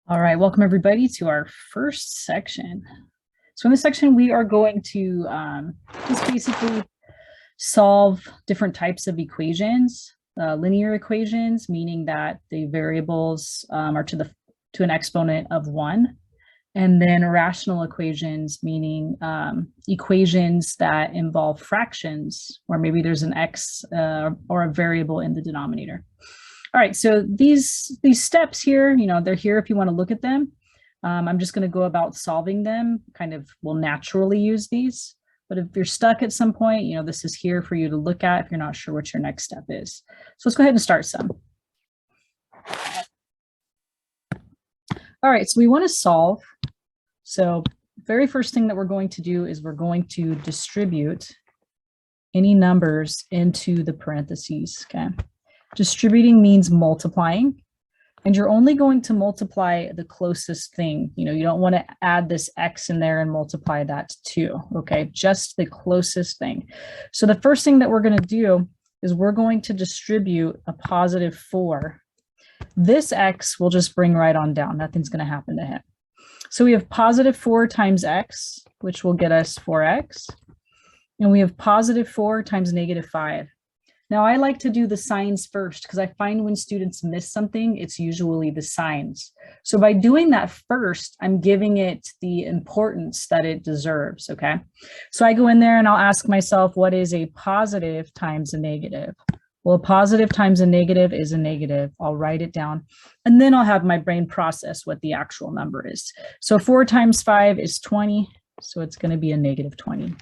All right, welcome everybody to our first section. So in this section, we are going to just basically solve different types of equations, linear equations, meaning that the variables are to an exponent of 1, and then rational equations, meaning equations that involve fractions, or maybe there's an x or a variable in the denominator. All right, so these steps here, they're here if you want to look at them. I'm just going to go about solving them, kind of will naturally use these. But if you're stuck at some point, this is here for you to look at if you're not sure what your next step is. So let's go ahead and start some. All right, so we want to solve. So very first thing that we're going to do is we're going to distribute any numbers into the parentheses, okay? Distributing means multiplying, and you're only going to multiply the closest thing. You don't want to add this x in there and multiply that to 2, okay? Just the closest thing. So the first thing that we're going to do is we're going to distribute a positive 4. This x will just bring right on down. Nothing's going to happen to him. So we have positive 4 times x, which will get us 4x. And we have positive 4 times negative 5. Now, I like to do the signs first because I find when students miss something, it's usually the signs. So by doing that first, I'm giving it the importance that it deserves, okay? So I go in there and I'll ask myself, what is a positive times a negative? Well, a positive times a negative is a negative. I'll write it down, and then I'll have my brain process what the actual number is. So 4 times 5 is 20, so it's going to be a negative 20.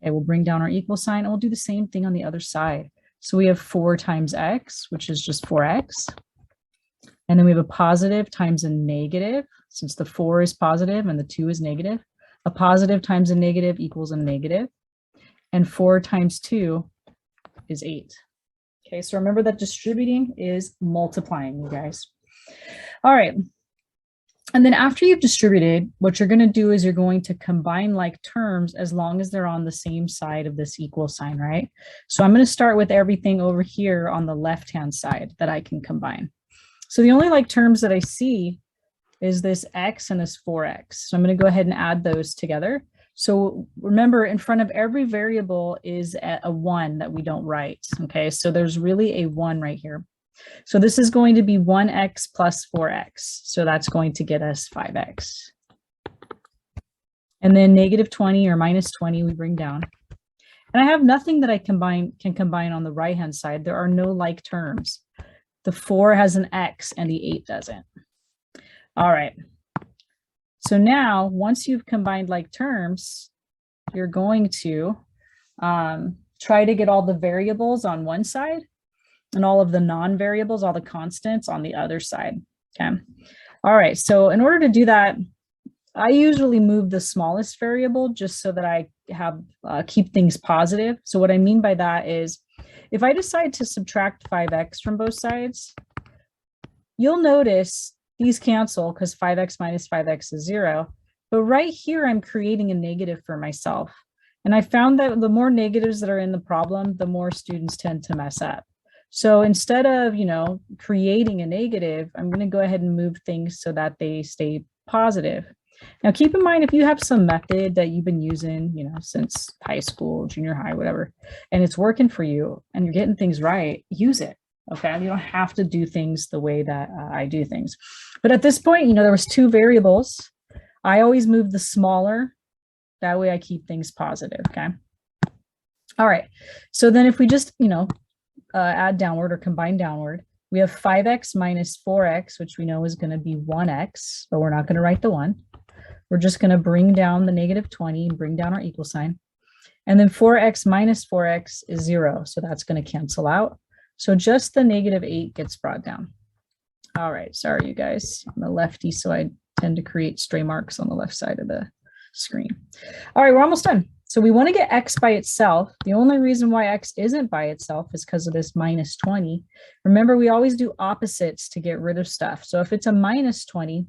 Okay, we'll bring down our equal sign, and we'll do the same thing on the other side. So we have 4 times x, which is just 4x. And then we have a positive times a negative, since the 4 is positive and the 2 is negative. A positive times a negative equals a negative. And 4 times 2 is 8. Okay, so remember that distributing is multiplying, you guys. All right. And then after you've distributed, what you're going to do is you're going to combine like terms as long as they're on the same side of this equal sign, right? So I'm going to start with everything over here on the left-hand side that I can combine. So the only like terms that I see is this x and this 4x. So I'm going to go ahead and add those together. So remember, in front of every variable is a 1 that we don't write, okay? So there's really a 1 right here. So this is going to be 1x plus 4x. So that's going to get us 5x. And then negative 20 or minus 20 we bring down. And I have nothing that I can combine on the right-hand side. There are no like terms. The 4 has an x and the 8 doesn't. All right. So now, once you've combined like terms, you're going to try to get all the variables on one side and all of the non-variables, all the constants on the other side, okay? All right, so in order to do that, I usually move the smallest variable just so that I have keep things positive. So what I mean by that is, if I decide to subtract 5x from both sides, you'll notice these cancel because 5x minus 5x is 0. But right here, I'm creating a negative for myself. And I found that the more negatives that are in the problem, the more students tend to mess up. So instead of, creating a negative, I'm going to go ahead and move things so that they stay positive. Now, keep in mind, if you have some method that you've been using, since high school, junior high, whatever, and it's working for you and you're getting things right, use it. Okay, you don't have to do things the way that I do things. But at this point, there was 2 variables. I always move the smaller. That way I keep things positive, okay? All right, so then if we just, add downward or combine downward, we have 5x minus 4x, which we know is going to be 1x, but we're not going to write the 1. We're just going to bring down the negative 20 and bring down our equal sign. And then 4x minus 4x is 0, so that's going to cancel out. So just the negative 8 gets brought down. All right, sorry, you guys. I'm a lefty, so I tend to create stray marks on the left side of the screen. All right, we're almost done. So we want to get x by itself. The only reason why x isn't by itself is because of this minus 20. Remember, we always do opposites to get rid of stuff. So if it's a minus 20,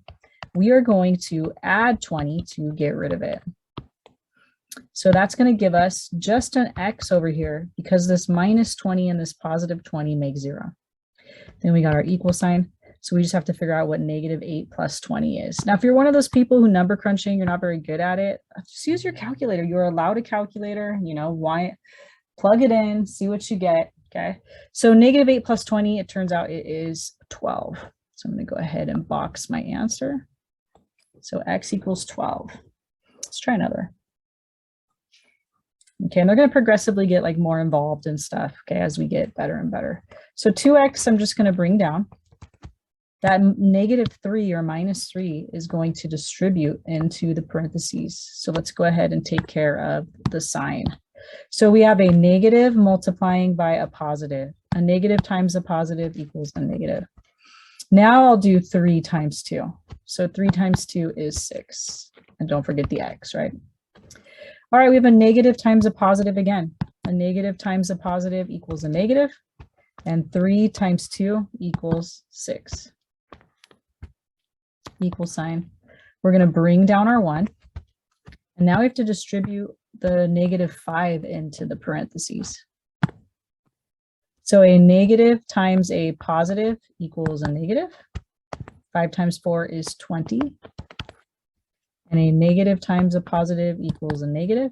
we are going to add 20 to get rid of it. So that's going to give us just an x over here because this minus 20 and this positive 20 make 0. Then we got our equal sign. So we just have to figure out what negative 8 plus 20 is. Now, if you're one of those people who number crunching, you're not very good at it, just use your calculator. You're allowed a calculator, you know, why? Plug it in, see what you get, okay? So negative 8 plus 20, it turns out it is 12. So I'm going to go ahead and box my answer. So x equals 12. Let's try another. Okay, and they're going to progressively get like more involved and stuff, okay, as we get better and better. So 2x, I'm just going to bring down. That negative 3 or minus 3 is going to distribute into the parentheses. So let's go ahead and take care of the sign. So we have a negative multiplying by a positive. A negative times a positive equals a negative. Now I'll do 3 times 2. So 3 times 2 is 6. And don't forget the x, right? All right, we have a negative times a positive again. A negative times a positive equals a negative. And 3 times 2 equals 6. Equal sign. We're going to bring down our 1. And now we have to distribute the negative 5 into the parentheses. So a negative times a positive equals a negative. 5 times 4 is 20. And a negative times a positive equals a negative.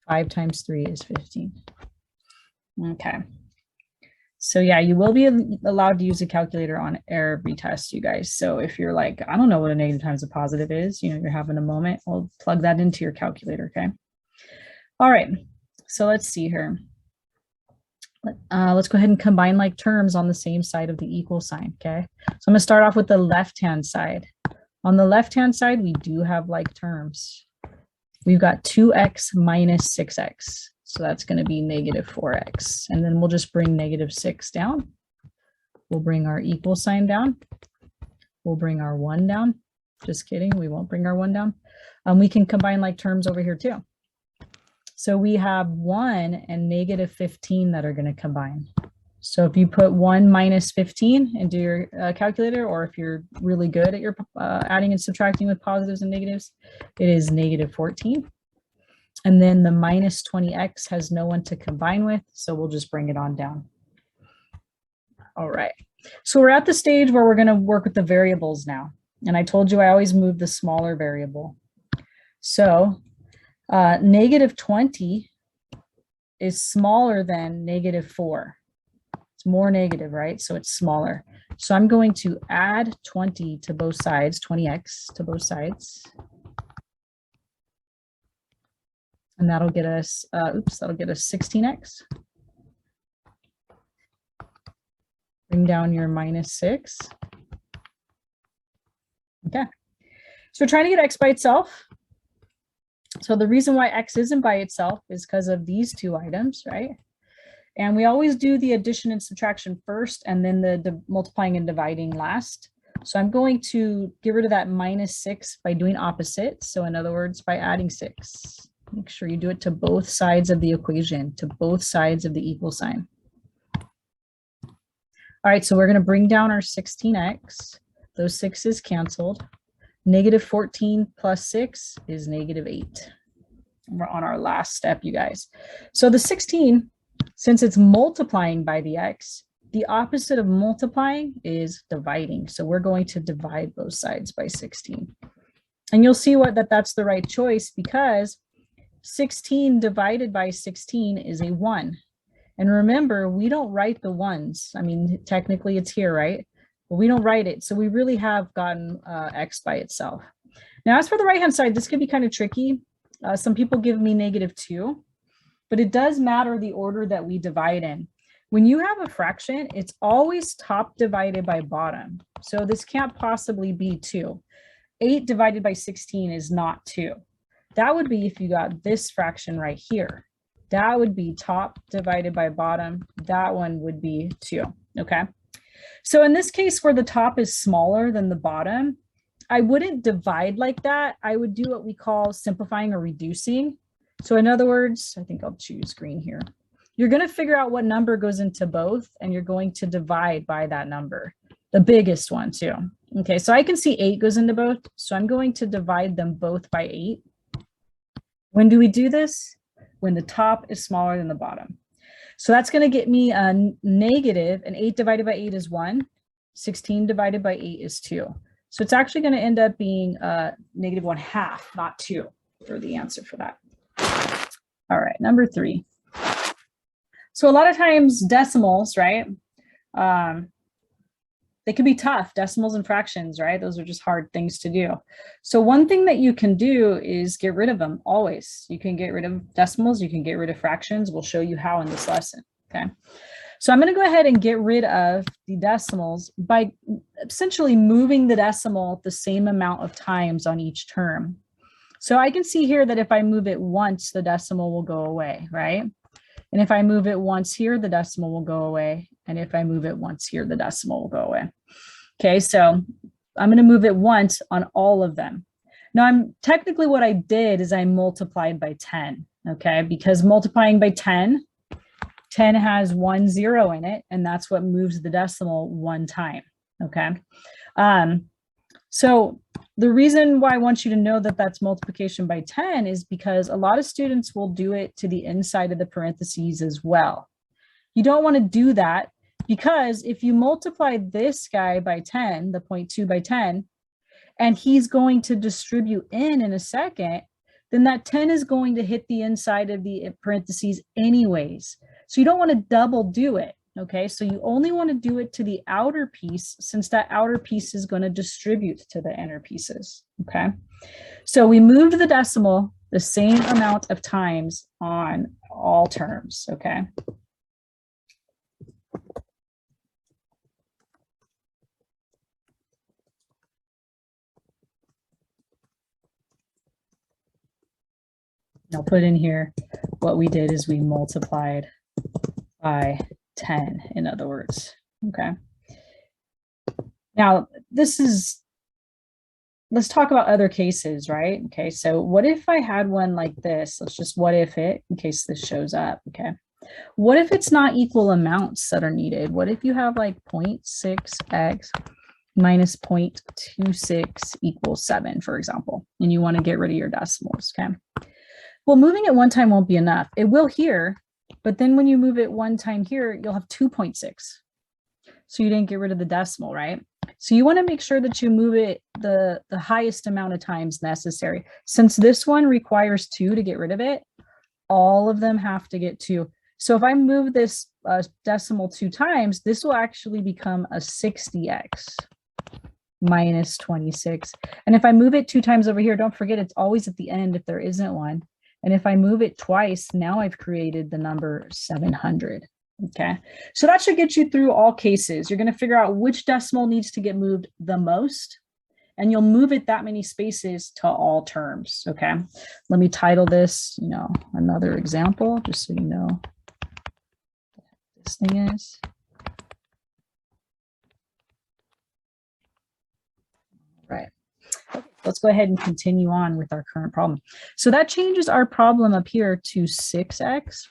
5 times 3 is 15. Okay. So yeah, you will be allowed to use a calculator on every test, you guys. So if you're like, I don't know what a negative times a positive is, you know, you're having a moment, well, plug that into your calculator, okay? All right, so let's see here. Let's go ahead and combine like terms on the same side of the equal sign, okay? So I'm gonna start off with the left-hand side. On the left-hand side, we do have like terms. We've got 2x minus 6x. So that's going to be negative 4x. And then we'll just bring negative 6 down. We'll bring our equal sign down. We'll bring our 1 down. Just kidding, we won't bring our 1 down. We can combine like terms over here too. So we have 1 and negative 15 that are going to combine. So if you put 1 minus 15 into your calculator, or if you're really good at your adding and subtracting with positives and negatives, it is negative 14. And then the minus 20x has no one to combine with, so we'll just bring it on down. All right, so we're at the stage where we're going to work with the variables now. And I told you I always move the smaller variable. So negative 20 is smaller than negative 4. It's more negative, right? So it's smaller. So I'm going to add 20 to both sides, 20x to both sides. And that'll get us, that'll get us 16x. Bring down your minus 6. Okay. So we're trying to get x by itself. So the reason why x isn't by itself is because of these two items, right? And we always do the addition and subtraction first, and then the multiplying and dividing last. So I'm going to get rid of that minus 6 by doing opposite. So in other words, by adding 6. Make sure you do it to both sides of the equation, to both sides of the equal sign. All right, so we're going to bring down our 16x. Those 6's canceled. Negative 14 plus 6 is negative 8. And we're on our last step, you guys. So the 16, since it's multiplying by the x, the opposite of multiplying is dividing. So we're going to divide both sides by 16. And you'll see that's the right choice, because 16 divided by 16 is a 1. And remember, we don't write the ones. I mean, technically it's here, right? But we don't write it. So we really have gotten x by itself. Now, as for the right-hand side, this could be kind of tricky. Some people give me negative 2, but it does matter the order that we divide in. When you have a fraction, it's always top divided by bottom. So this can't possibly be 2. 8 divided by 16 is not 2. That would be if you got this fraction right here. That would be top divided by bottom. That one would be 2, okay? So in this case where the top is smaller than the bottom, I wouldn't divide like that. I would do what we call simplifying or reducing. So in other words, I think I'll choose green here. You're going to figure out what number goes into both, and you're going to divide by that number, the biggest one too. Okay, so I can see 8 goes into both, so I'm going to divide them both by 8. When do we do this? When the top is smaller than the bottom. So that's going to get me a negative, and 8 divided by 8 is 1. 16 divided by 8 is 2. So it's actually going to end up being -1/2, not 2 for the answer for that. All right, number 3. So a lot of times decimals, right? They can be tough, decimals and fractions, right? Those are just hard things to do. So one thing that you can do is get rid of them always. You can get rid of decimals, you can get rid of fractions. We'll show you how in this lesson, okay? So I'm going to go ahead and get rid of the decimals by essentially moving the decimal the same amount of times on each term. So I can see here that if I move it once, the decimal will go away, right? And if I move it once here, the decimal will go away. And if I move it once here, the decimal will go away. Okay, so I'm going to move it once on all of them. Now, technically what I did is I multiplied by 10, okay? Because multiplying by 10 has 1 0 in it, and that's what moves the decimal one time, okay? So the reason why I want you to know that that's multiplication by 10 is because a lot of students will do it to the inside of the parentheses as well. You don't want to do that because if you multiply this guy by 10, the 0.2 by 10, and he's going to distribute in a second, then that 10 is going to hit the inside of the parentheses anyways. So you don't want to double do it. Okay, so you only want to do it to the outer piece since that outer piece is going to distribute to the inner pieces. Okay, so we moved the decimal the same amount of times on all terms. Okay. I'll put in here what we did is we multiplied by 10, in other words, okay? Now, let's talk about other cases, right? Okay, so what if I had one like this? Let's just what if it, in case this shows up, okay? What if it's not equal amounts that are needed? What if you have like 0.6x minus 0.26 equals 7, for example, and you want to get rid of your decimals, okay? Well, moving it one time won't be enough. It will here, but then when you move it one time here, you'll have 2.6. So you didn't get rid of the decimal, right? So you want to make sure that you move it the highest amount of times necessary. Since this one requires 2 to get rid of it, all of them have to get 2. So if I move this decimal 2 times, this will actually become a 60x minus 26. And if I move it 2 times over here, don't forget it's always at the end if there isn't one. And if I move it twice, now I've created the number 700. Okay, so that should get you through all cases. You're going to figure out which decimal needs to get moved the most, and you'll move it that many spaces to all terms. Okay, let me title this, another example, just so you know what this thing is. Right. Okay, let's go ahead and continue on with our current problem. So that changes our problem up here to 6x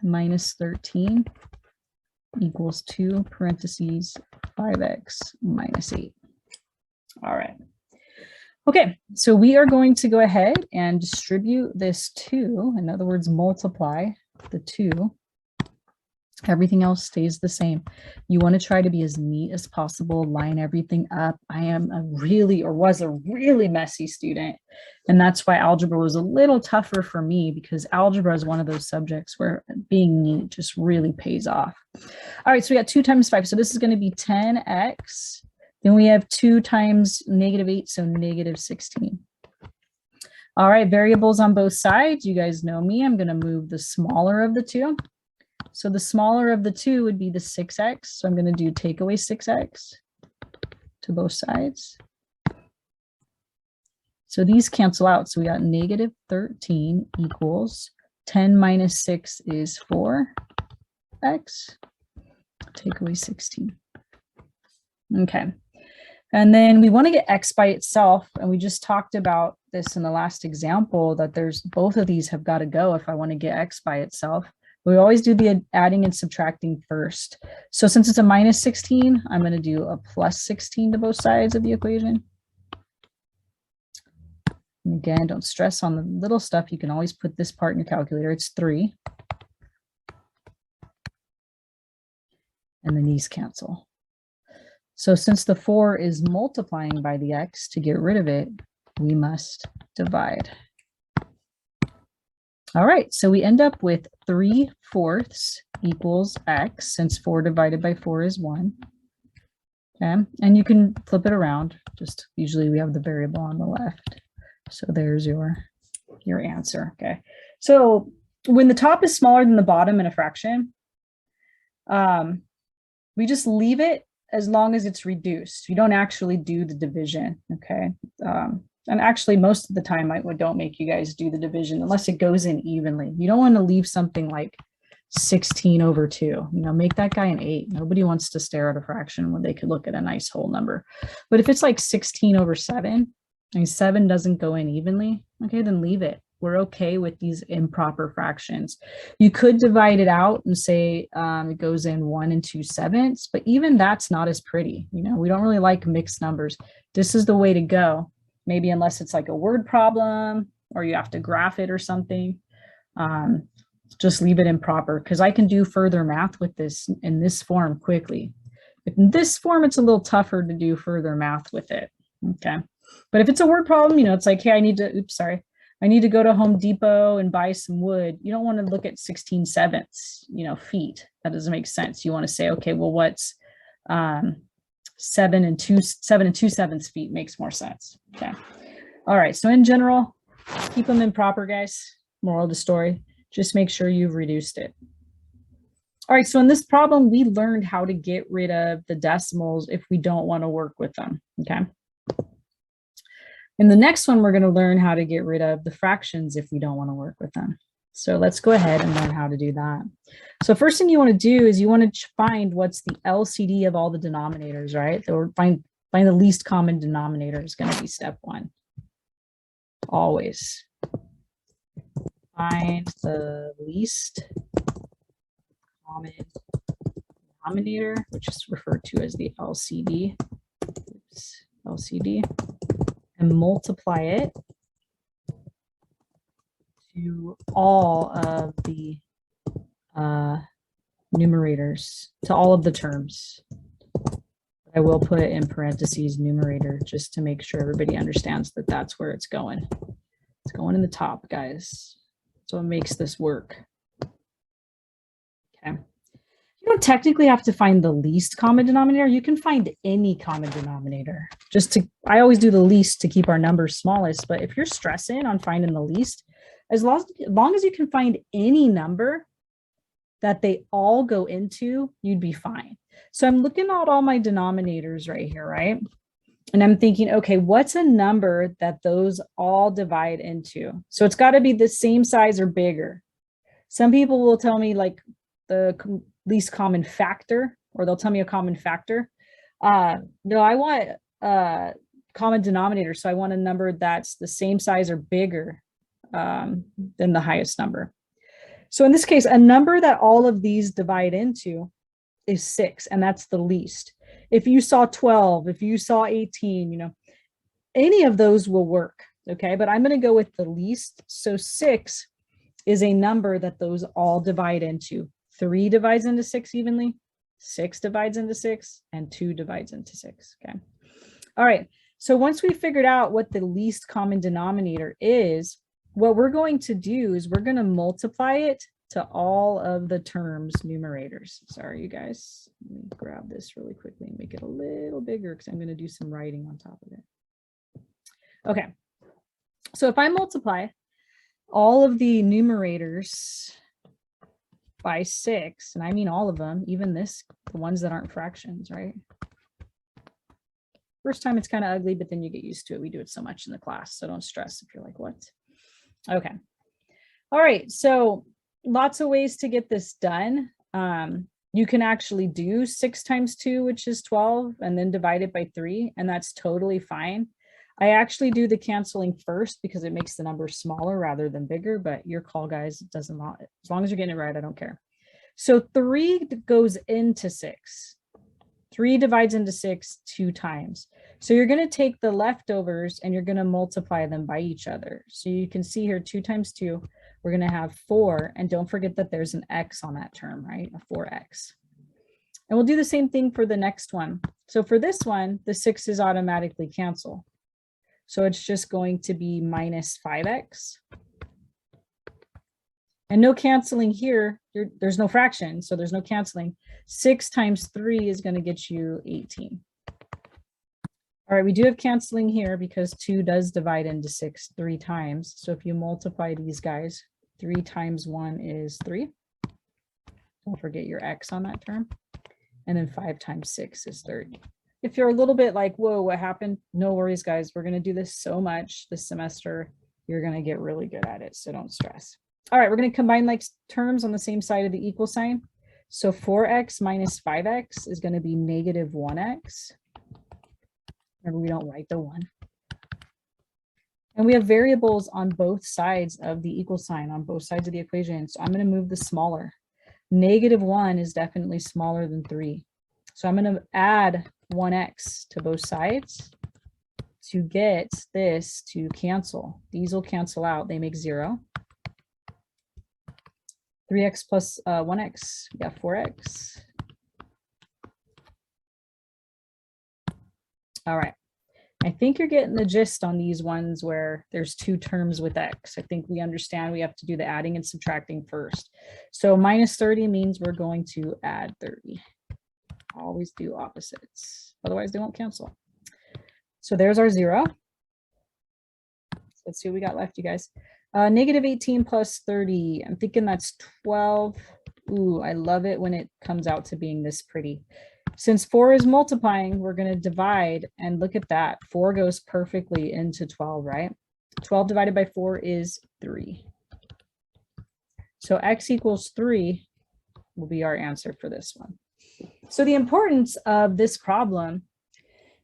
minus 13 equals 2 parentheses 5x minus 8. All right. Okay, so we are going to go ahead and distribute this 2. In other words, multiply the 2. Everything else stays the same. You want to try to be as neat as possible, line everything up. I am was a really messy student. And that's why algebra was a little tougher for me, because algebra is one of those subjects where being neat just really pays off. All right, so we got 2 times 5. So this is going to be 10x. Then we have 2 times -8, so -16. All right, variables on both sides. You guys know me. I'm going to move the smaller of the 2. So the smaller of the 2 would be the 6x. So I'm going to do take away 6x to both sides. So these cancel out. So we got -13 equals 10 minus 6 is 4x. Take away 16. Okay. And then we want to get x by itself. And we just talked about this in the last example, that both of these have got to go if I want to get x by itself. We always do the adding and subtracting first. So since it's a -16, I'm going to do a +16 to both sides of the equation. And again, don't stress on the little stuff. You can always put this part in your calculator. It's 3. And then these cancel. So since the 4 is multiplying by the x, to get rid of it, we must divide. All right, so we end up with 3/4 equals x, since 4 divided by 4 is 1. Okay, and you can flip it around. Just usually we have the variable on the left. So there's your answer. Okay, so when the top is smaller than the bottom in a fraction, we just leave it as long as it's reduced. You don't actually do the division. Okay, and actually most of the time I don't make you guys do the division unless it goes in evenly. You don't want to leave something like 16/2. You know, make that guy an 8. Nobody wants to stare at a fraction when they could look at a nice whole number. But if it's like 16/7, and 7 doesn't go in evenly, okay, then leave it. We're okay with these improper fractions. You could divide it out and say it goes in 1 2/7, but even that's not as pretty. You know, we don't really like mixed numbers. This is the way to go. Maybe unless it's like a word problem or you have to graph it or something. Just leave it improper, because I can do further math with this in this form quickly. If in this form, it's a little tougher to do further math with it. Okay. But if it's a word problem, you know, it's like, hey, I need to go to Home Depot and buy some wood. You don't want to look at 16/7, you know, feet. That doesn't make sense. You want to say, okay, well, what's 7 2/7 feet makes more sense. Okay. All right. So in general, keep them improper, guys. Moral of the story, just make sure you've reduced it. All right. So in this problem, we learned how to get rid of the decimals if we don't want to work with them. Okay. In the next one, we're going to learn how to get rid of the fractions if we don't want to work with them. So let's go ahead and learn how to do that. So first thing you want to do is you want to find what's the LCD of all the denominators, right? So find the least common denominator is going to be step 1. Always find the least common denominator, which is referred to as the LCD. Oops, LCD. And multiply it to all of the numerators, to all of the terms. I will put in parentheses numerator just to make sure everybody understands that that's where it's going. It's going in the top, guys. So it makes this work. Okay. You don't technically have to find the least common denominator. You can find any common denominator. I always do the least to keep our numbers smallest, but if you're stressing on finding the least, as long as you can find any number that they all go into, you'd be fine. So I'm looking at all my denominators right here, right? And I'm thinking, okay, what's a number that those all divide into? So it's got to be the same size or bigger. Some people will tell me like the least common factor, or they'll tell me a common factor. No, I want a common denominator. So I want a number that's the same size or bigger than the highest number. So in this case, a number that all of these divide into is 6, and that's the least. If you saw 12, if you saw 18, you know, any of those will work, okay? But I'm going to go with the least. So 6 is a number that those all divide into. 3 divides into 6 evenly, 6 divides into 6, and 2 divides into 6, okay? All right, so once we figured out what the least common denominator is, what we're going to do is we're going to multiply it to all of the terms numerators. Sorry, you guys. Let me grab this really quickly and make it a little bigger because I'm going to do some writing on top of it. Okay, so if I multiply all of the numerators by 6, and I mean all of them, even the ones that aren't fractions, right? First time it's kind of ugly, but then you get used to it. We do it so much in the class, so don't stress if you're like, what? Okay. All right, so lots of ways to get this done. You can actually do 6 times 2, which is 12, and then divide it by 3, and that's totally fine. I actually do the canceling first because it makes the number smaller rather than bigger, but your call, guys. It doesn't matter. As long as you're getting it right, I don't care. So 3 goes into 6. 3 divides into 6 2 times. So you're going to take the leftovers and you're going to multiply them by each other. So you can see here 2 times 2, we're going to have 4. And don't forget that there's an x on that term, right? A 4x. And we'll do the same thing for the next one. So for this one, the 6's automatically cancel. So it's just going to be minus 5x. And no canceling here. There's no fraction, so there's no canceling. 6 times 3 is going to get you 18. All right, we do have canceling here because 2 does divide into 6 3 times. So if you multiply these guys, 3 times 1 is 3. Don't forget your x on that term. And then 5 times 6 is 30. If you're a little bit like, whoa, what happened? No worries, guys. We're going to do this so much this semester. You're going to get really good at it, so don't stress. All right, we're going to combine like terms on the same side of the equal sign. So 4x minus 5x is going to be negative 1x. Remember, we don't write the 1. And we have variables on both sides of the equal sign, on both sides of the equation. So I'm going to move the smaller. Negative 1 is definitely smaller than 3. So I'm going to add 1x to both sides to get this to cancel. These will cancel out. They make 0. 3x plus 1x, we got 4x. All right. I think you're getting the gist on these ones where there's 2 terms with x. I think we understand we have to do the adding and subtracting first. So minus 30 means we're going to add 30. Always do opposites. Otherwise, they won't cancel. So there's our 0. Let's see what we got left, you guys. Negative 18 plus 30. I'm thinking that's 12. Ooh, I love it when it comes out to being this pretty. Since 4 is multiplying, we're going to divide, and look at that. 4 goes perfectly into 12, right? 12 divided by 4 is 3. So x equals 3 will be our answer for this one. So the importance of this problem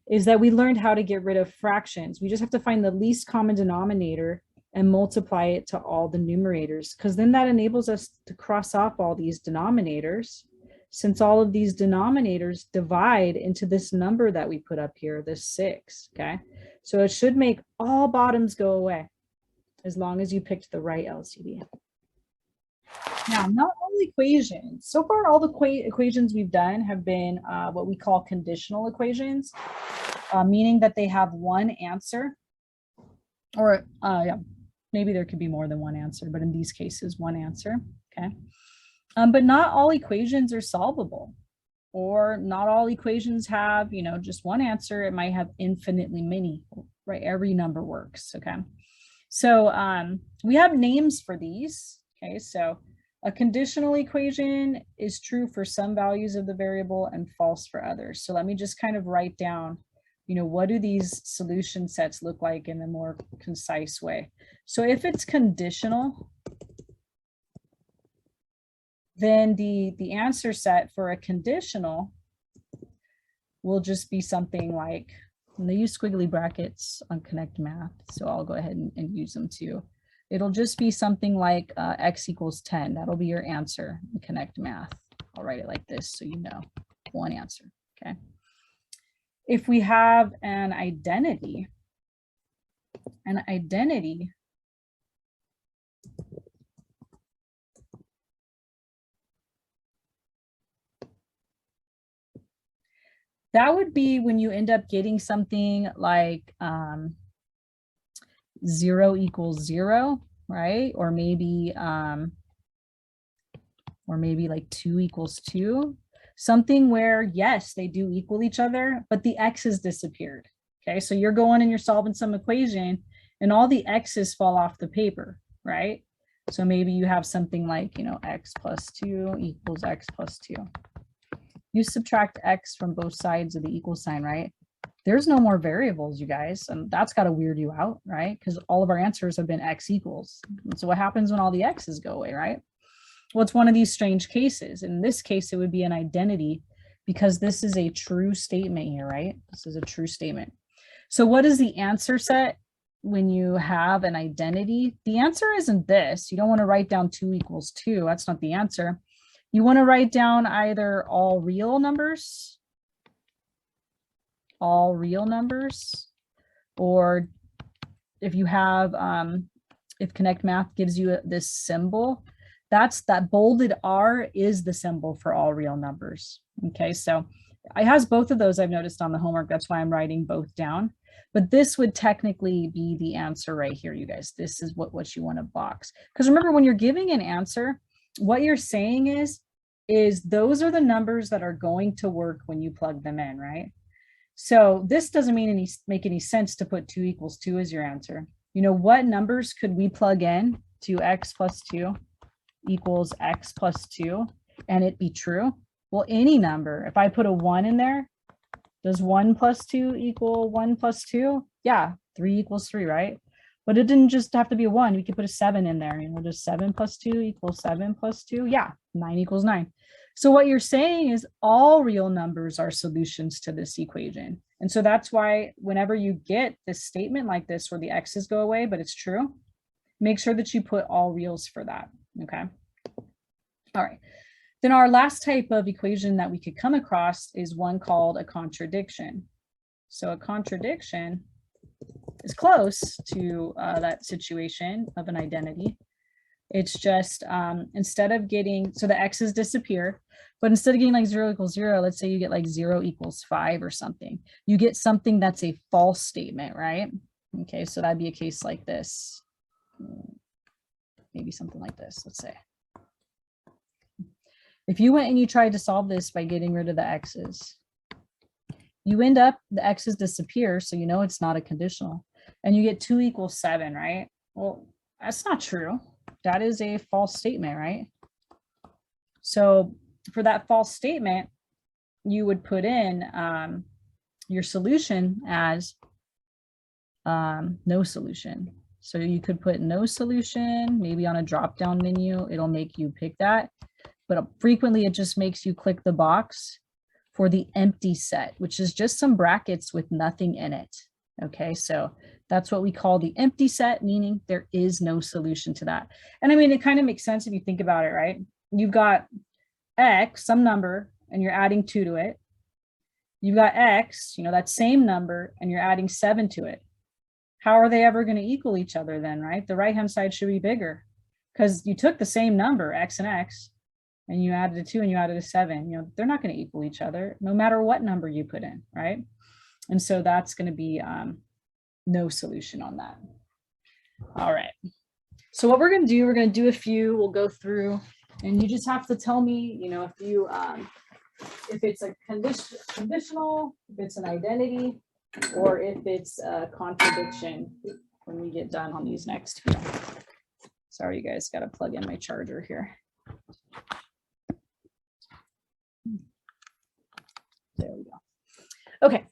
is that we learned how to get rid of fractions. We just have to find the least common denominator and multiply it to all the numerators, because then that enables us to cross off all these denominators, since all of these denominators divide into this number that we put up here, this 6, okay? So it should make all bottoms go away as long as you picked the right LCD. Now, not all equations. So far, all the equations we've done have been what we call conditional equations, meaning that they have one answer, or yeah, maybe there could be more than one answer, but in these cases, one answer, okay? But not all equations are solvable, or not all equations have, you know, just one answer. It might have infinitely many, right? Every number works, okay? So we have names for these, okay? So a conditional equation is true for some values of the variable and false for others. So let me just kind of write down, you know, what do these solution sets look like in a more concise way? So if it's conditional, then the answer set for a conditional will just be something like, and they use squiggly brackets on Connect Math, so I'll go ahead and use them too. It'll just be something like x equals 10. That'll be your answer in Connect Math. I'll write it like this so you know, one answer, okay? If we have an identity, that would be when you end up getting something like 0 equals 0, right? Or maybe like 2 equals 2. Something where, yes, they do equal each other, but the x's disappeared. Okay, so you're going and you're solving some equation and all the x's fall off the paper, right? So maybe you have something like, you know, x plus 2 equals x plus 2. You subtract x from both sides of the equal sign, right? There's no more variables, you guys, and that's got to weird you out, right? Because all of our answers have been x equals. And so what happens when all the x's go away, right? Well, it's one of these strange cases. In this case, it would be an identity because this is a true statement here, right? This is a true statement. So what is the answer set when you have an identity? The answer isn't this. You don't want to write down 2 equals 2. That's not the answer. You want to write down either all real numbers, or if you have, if Connect Math gives you this symbol, that bolded R is the symbol for all real numbers. Okay, so it has both of those I've noticed on the homework. That's why I'm writing both down. But this would technically be the answer right here, you guys. This is what you want to box. Because remember, when you're giving an answer, what you're saying is those are the numbers that are going to work when you plug them in, right? So this doesn't make any sense to put 2 equals 2 as your answer. You know, what numbers could we plug in to x plus 2 equals x plus 2 and it be true? Well, any number. If I put a 1 in there, does 1 plus 2 equal 1 plus 2? Yeah, 3 equals 3, right? But it didn't just have to be a 1. We could put a 7 in there. You know, does 7 plus 2 equal 7 plus 2? Yeah, 9 equals 9. So what you're saying is all real numbers are solutions to this equation. And so that's why whenever you get this statement like this where the x's go away, but it's true, make sure that you put all reals for that, okay? All right. Then our last type of equation that we could come across is one called a contradiction. So a contradiction is close to that situation of an identity. It's just instead of getting, so the x's disappear, but instead of getting like 0 equals 0, let's say you get like 0 equals 5 or something. You get something that's a false statement, right? Okay, so that'd be a case like this. Maybe something like this, let's say. If you went and you tried to solve this by getting rid of the x's, you end up, the x's disappear, so you know it's not a conditional. And you get 2 equals 7, right? Well, that's not true. That is a false statement, right? So for that false statement, you would put in your solution as no solution. So you could put no solution, maybe on a drop-down menu, it'll make you pick that. But frequently it just makes you click the box for the empty set, which is just some brackets with nothing in it. Okay, so that's what we call the empty set, meaning there is no solution to that. And I mean, it kind of makes sense if you think about it, right? You've got x, some number, and you're adding 2 to it. You've got x, you know, that same number, and you're adding 7 to it. How are they ever going to equal each other then, right? The right-hand side should be bigger because you took the same number, x and x, and you added a 2 and you added a 7. You know, they're not going to equal each other no matter what number you put in, right? And so that's going to be no solution on that. All right. So what we're going to do, we're going to do a few, we'll go through, and you just have to tell me, you know, if it's a conditional, if it's an identity, or if it's a contradiction when we get done on these next few. Sorry, you guys, got to plug in my charger here. There we go. Okay.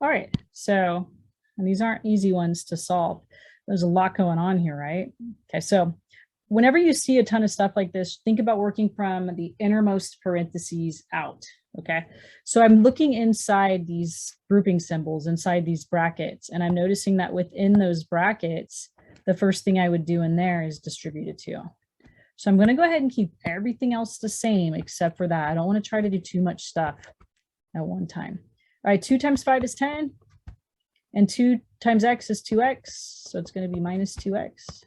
All right, so, and these aren't easy ones to solve. There's a lot going on here, right? Okay, so whenever you see a ton of stuff like this, think about working from the innermost parentheses out, okay? So I'm looking inside these grouping symbols, inside these brackets, and I'm noticing that within those brackets, the first thing I would do in there is distribute it to. So I'm gonna go ahead and keep everything else the same except for that. I don't wanna try to do too much stuff at one time. All right, 2 times 5 is 10, and 2 times x is 2x, so it's going to be minus 2x,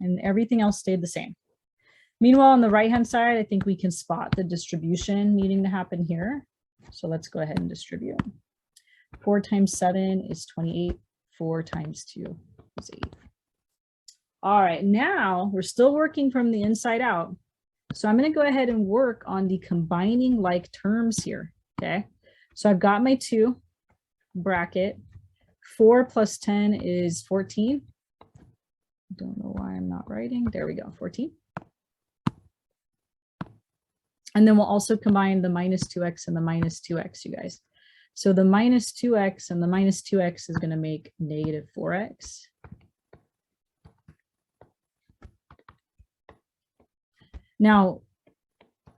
and everything else stayed the same. Meanwhile, on the right-hand side, I think we can spot the distribution needing to happen here. So let's go ahead and distribute. 4 times 7 is 28, 4 times 2 is 8. All right, now we're still working from the inside out. So I'm going to go ahead and work on the combining like terms here, okay? So I've got my 2 bracket. 4 plus 10 is 14. Don't know why I'm not writing. There we go, 14. And then we'll also combine the minus 2x and the minus 2x, you guys. So the minus 2x and the minus 2x is going to make negative 4x. Now,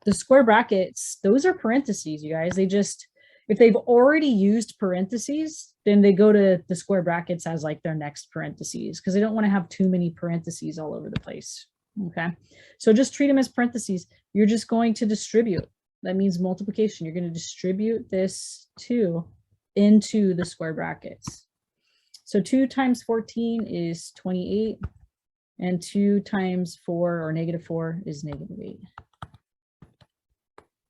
the square brackets, those are parentheses, you guys. They just, if they've already used parentheses, then they go to the square brackets as like their next parentheses because they don't want to have too many parentheses all over the place. Okay, so just treat them as parentheses. You're just going to distribute. That means multiplication. You're going to distribute this 2 into the square brackets. So 2 times 14 is 28. And 2 times 4 or negative 4 is negative 8.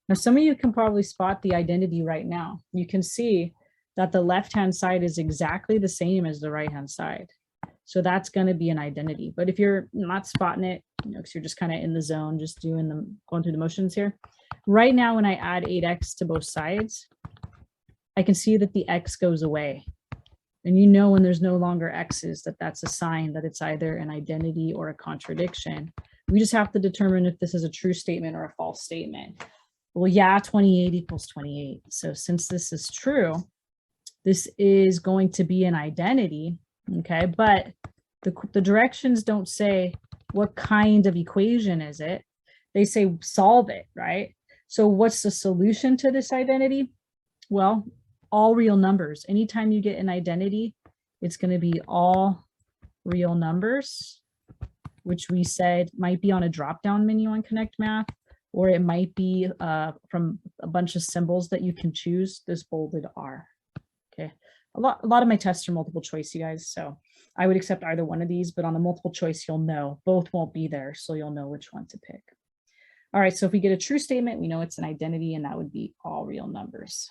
Now, some of you can probably spot the identity right now. You can see that the left-hand side is exactly the same as the right-hand side. So that's going to be an identity. But if you're not spotting it, because you're just kind of in the zone, just going through the motions here. Right now, when I add 8x to both sides, I can see that the x goes away. And you know when there's no longer x's, that's a sign that it's either an identity or a contradiction. We just have to determine if this is a true statement or a false statement. Well, yeah, 28 equals 28. So since this is true, this is going to be an identity, okay? But the directions don't say what kind of equation is it. They say solve it, right? So what's the solution to this identity? Well, all real numbers. Anytime you get an identity, it's going to be all real numbers, which we said might be on a drop-down menu on Connect Math, or it might be from a bunch of symbols that you can choose. This bolded R. Okay, a lot of my tests are multiple choice, you guys, so I would accept either one of these, but on the multiple choice, you'll know both won't be there, so you'll know which one to pick. All right, so if we get a true statement, we know it's an identity, and that would be all real numbers.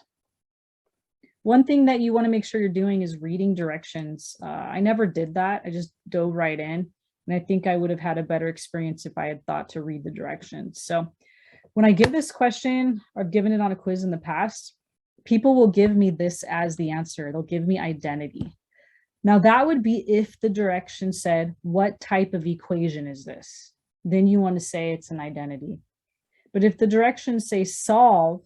One thing that you want to make sure you're doing is reading directions. I never did that. I just dove right in, and I think I would have had a better experience if I had thought to read the directions. So when I give this question, I've given it on a quiz in the past, people will give me this as the answer. They'll give me identity. Now that would be if the direction said, what type of equation is this? Then you want to say it's an identity. But if the directions say solve,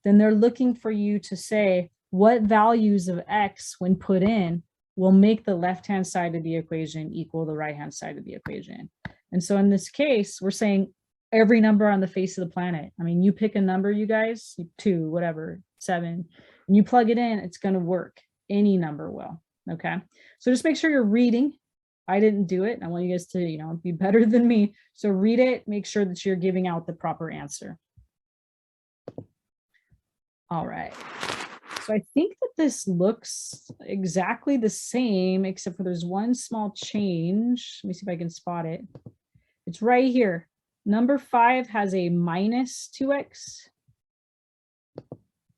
then they're looking for you to say what values of x when put in will make the left-hand side of the equation equal the right-hand side of the equation. And so in this case, we're saying every number on the face of the planet. I mean, you pick a number, you guys, 2, whatever, 7, and you plug it in, it's going to work. Any number will. Okay. So just make sure you're reading. I didn't do it. I want you guys to, be better than me. So read it, make sure that you're giving out the proper answer. All right. So I think that this looks exactly the same, except for there's one small change. Let me see if I can spot it. It's right here. Number 5 has a minus 2x.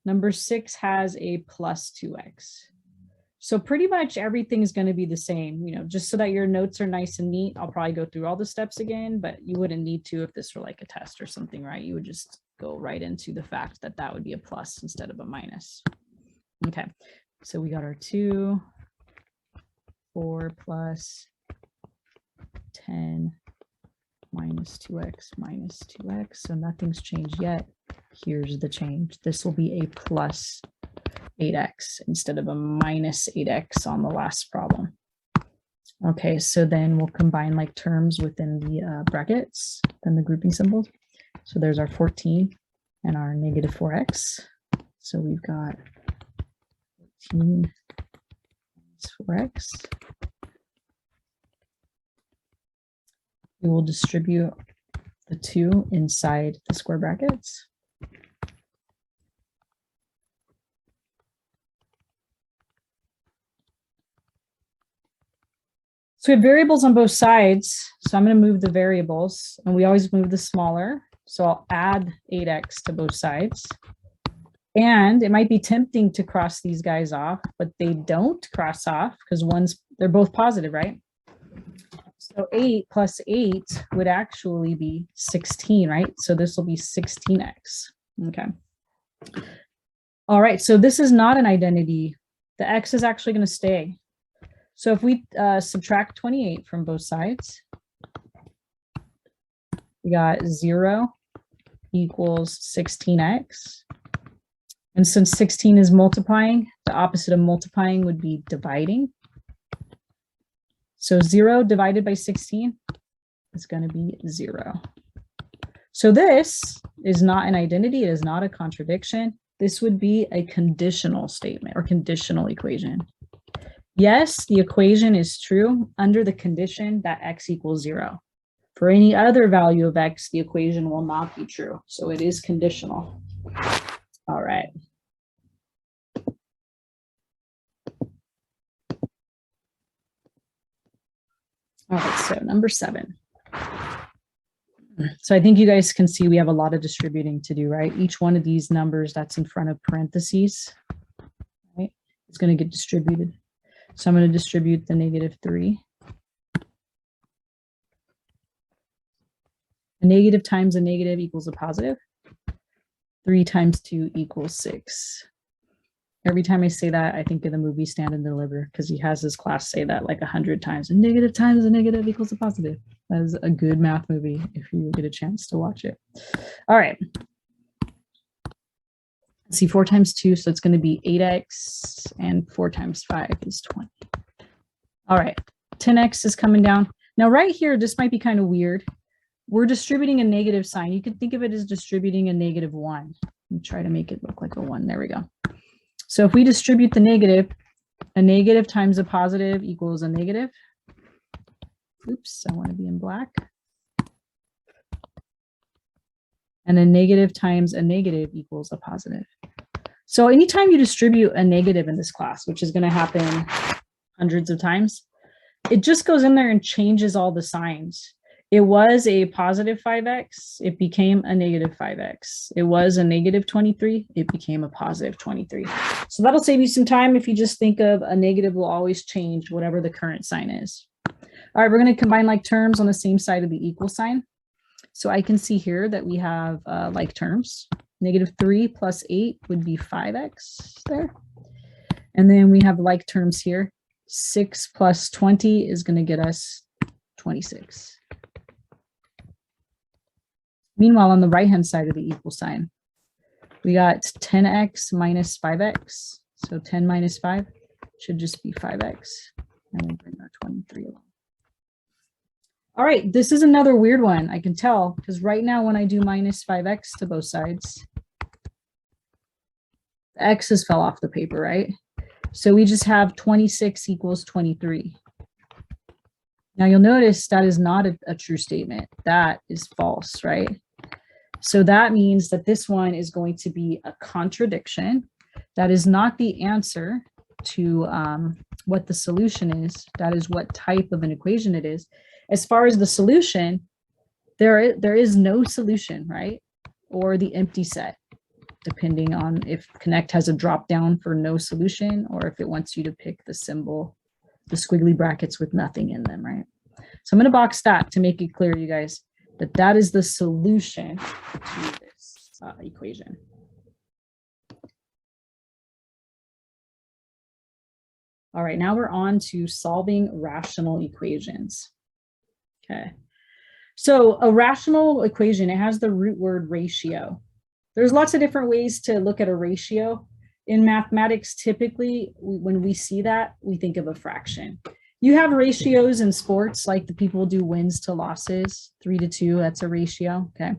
Number 6 has a plus 2x. So pretty much everything is going to be the same, just so that your notes are nice and neat. I'll probably go through all the steps again, but you wouldn't need to if this were like a test or something, right? You would just go right into the fact that that would be a plus instead of a minus. Okay, so we got our 2, 4 plus 10 minus 2x minus 2x. So nothing's changed yet. Here's the change. This will be a plus 8x instead of a minus 8x on the last problem. Okay, so then we'll combine like terms within the brackets, then the grouping symbols. So there's our 14 and our negative 4x. So we've got 14 minus 4x. We will distribute the 2 inside the square brackets. So we have variables on both sides. So I'm going to move the variables, and we always move the smaller. So I'll add 8x to both sides. And it might be tempting to cross these guys off, but they don't cross off because they're both positive, right? So 8 plus 8 would actually be 16, right? So this will be 16x. Okay. All right, so this is not an identity. The x is actually going to stay. So if we subtract 28 from both sides, we got 0 equals 16x. And since 16 is multiplying, the opposite of multiplying would be dividing. So 0 divided by 16 is going to be 0. So this is not an identity. It is not a contradiction. This would be a conditional statement or conditional equation. Yes, the equation is true under the condition that x equals 0. For any other value of x, the equation will not be true. So it is conditional. All right. All right, so number 7. So I think you guys can see we have a lot of distributing to do, right? Each one of these numbers that's in front of parentheses, right, it's going to get distributed. So I'm going to distribute the -3. A negative times a negative equals a positive. 3 times 2 equals 6. Every time I say that, I think of the movie Stand and Deliver, because he has his class say that like 100 times. A negative times a negative equals a positive. That is a good math movie if you get a chance to watch it. All right. Let's see, 4 times 2, so it's going to be 8x, and 4 times 5 is 20. All right, 10x is coming down. Now right here, this might be kind of weird. We're distributing a negative sign. You could think of it as distributing a -1. Let me try to make it look like a 1. There we go. So if we distribute the negative, a negative times a positive equals a negative. Oops, I want to be in black. And a negative times a negative equals a positive. So anytime you distribute a negative in this class, which is going to happen hundreds of times, it just goes in there and changes all the signs. It was a positive 5x, it became a negative 5x. It was a negative 23, it became a positive 23. So that'll save you some time if you just think of a negative will always change whatever the current sign is. All right, we're going to combine like terms on the same side of the equal sign. So I can see here that we have like terms. -3 plus 8 would be 5x there. And then we have like terms here. 6 plus 20 is going to get us 26. Meanwhile, on the right-hand side of the equal sign, we got 10x minus 5x. So 10 minus 5 should just be 5x. And we'll bring our 23 along. All right, this is another weird one, I can tell, because right now when I do minus 5x to both sides, the x's fell off the paper, right? So we just have 26 equals 23. Now you'll notice that is not a true statement. That is false, right? So that means that this one is going to be a contradiction. That is not the answer to what the solution is. That is what type of an equation it is. As far as the solution, there is no solution, right? Or the empty set, depending on if Connect has a drop down for no solution or if it wants you to pick the symbol, the squiggly brackets with nothing in them, right? So I'm going to box that to make it clear, you guys, that that is the solution to this equation. All right, now we're on to solving rational equations. Okay, so a rational equation, it has the root word ratio. There's lots of different ways to look at a ratio. In mathematics, typically, when we see that, we think of a fraction. You have ratios in sports, like the people do wins to losses, 3-2, that's a ratio, okay?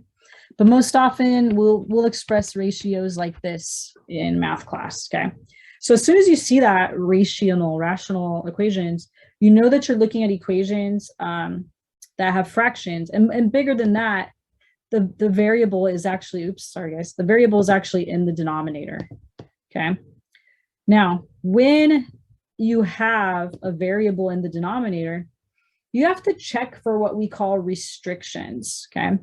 But most often, we'll express ratios like this in math class, okay? So as soon as you see that rational equations, you know that you're looking at equations that have fractions, and bigger than that, the variable is actually, oops, sorry guys, the variable is actually in the denominator, okay? Now, when you have a variable in the denominator, you have to check for what we call restrictions, okay?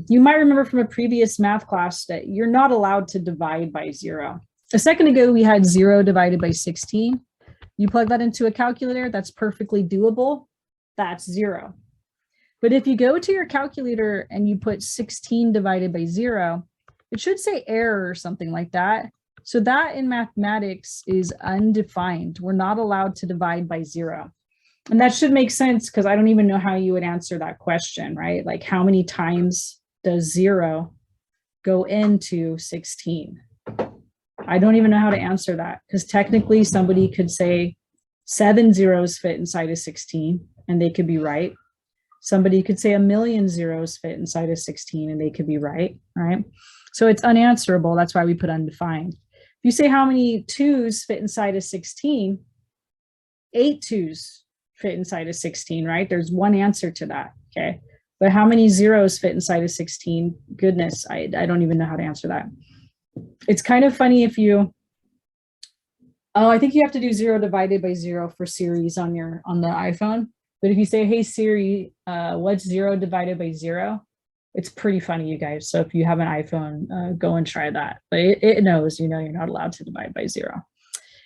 You might remember from a previous math class that you're not allowed to divide by 0. A second ago, we had 0 divided by 16. You plug that into a calculator, that's perfectly doable. That's 0. But if you go to your calculator and you put 16 divided by 0, it should say error or something like that. So that in mathematics is undefined. We're not allowed to divide by 0. And that should make sense because I don't even know how you would answer that question, right? Like how many times does 0 go into 16? I don't even know how to answer that because technically somebody could say 7 zeros fit inside of 16 and they could be right. Somebody could say 1,000,000 zeros fit inside of 16 and they could be right, right? So it's unanswerable. That's why we put undefined. If you say how many 2's fit inside of 16, 8 2's fit inside of 16, right? There's one answer to that, okay? But how many zeros fit inside of 16? Goodness, I don't even know how to answer that. It's kind of funny if you, I think you have to do 0 divided by 0 for series on the iPhone. But if you say, hey Siri, what's 0 divided by 0? It's pretty funny, you guys. So if you have an iPhone, go and try that. But it knows, you know, you're not allowed to divide by 0.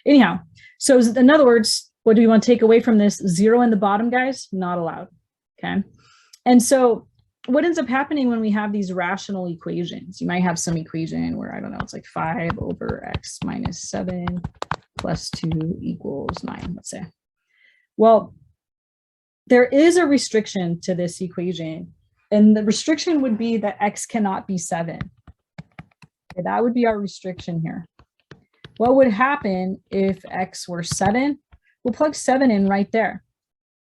Anyhow, so in other words, what do we want to take away from this? 0 in the bottom, guys, not allowed. Okay. And so what ends up happening when we have these rational equations? You might have some equation where, I don't know, it's like 5 over x minus 7 plus 2 equals 9, let's say. Well, there is a restriction to this equation, and the restriction would be that x cannot be 7. Okay, that would be our restriction here. What would happen if x were 7? We'll plug 7 in right there.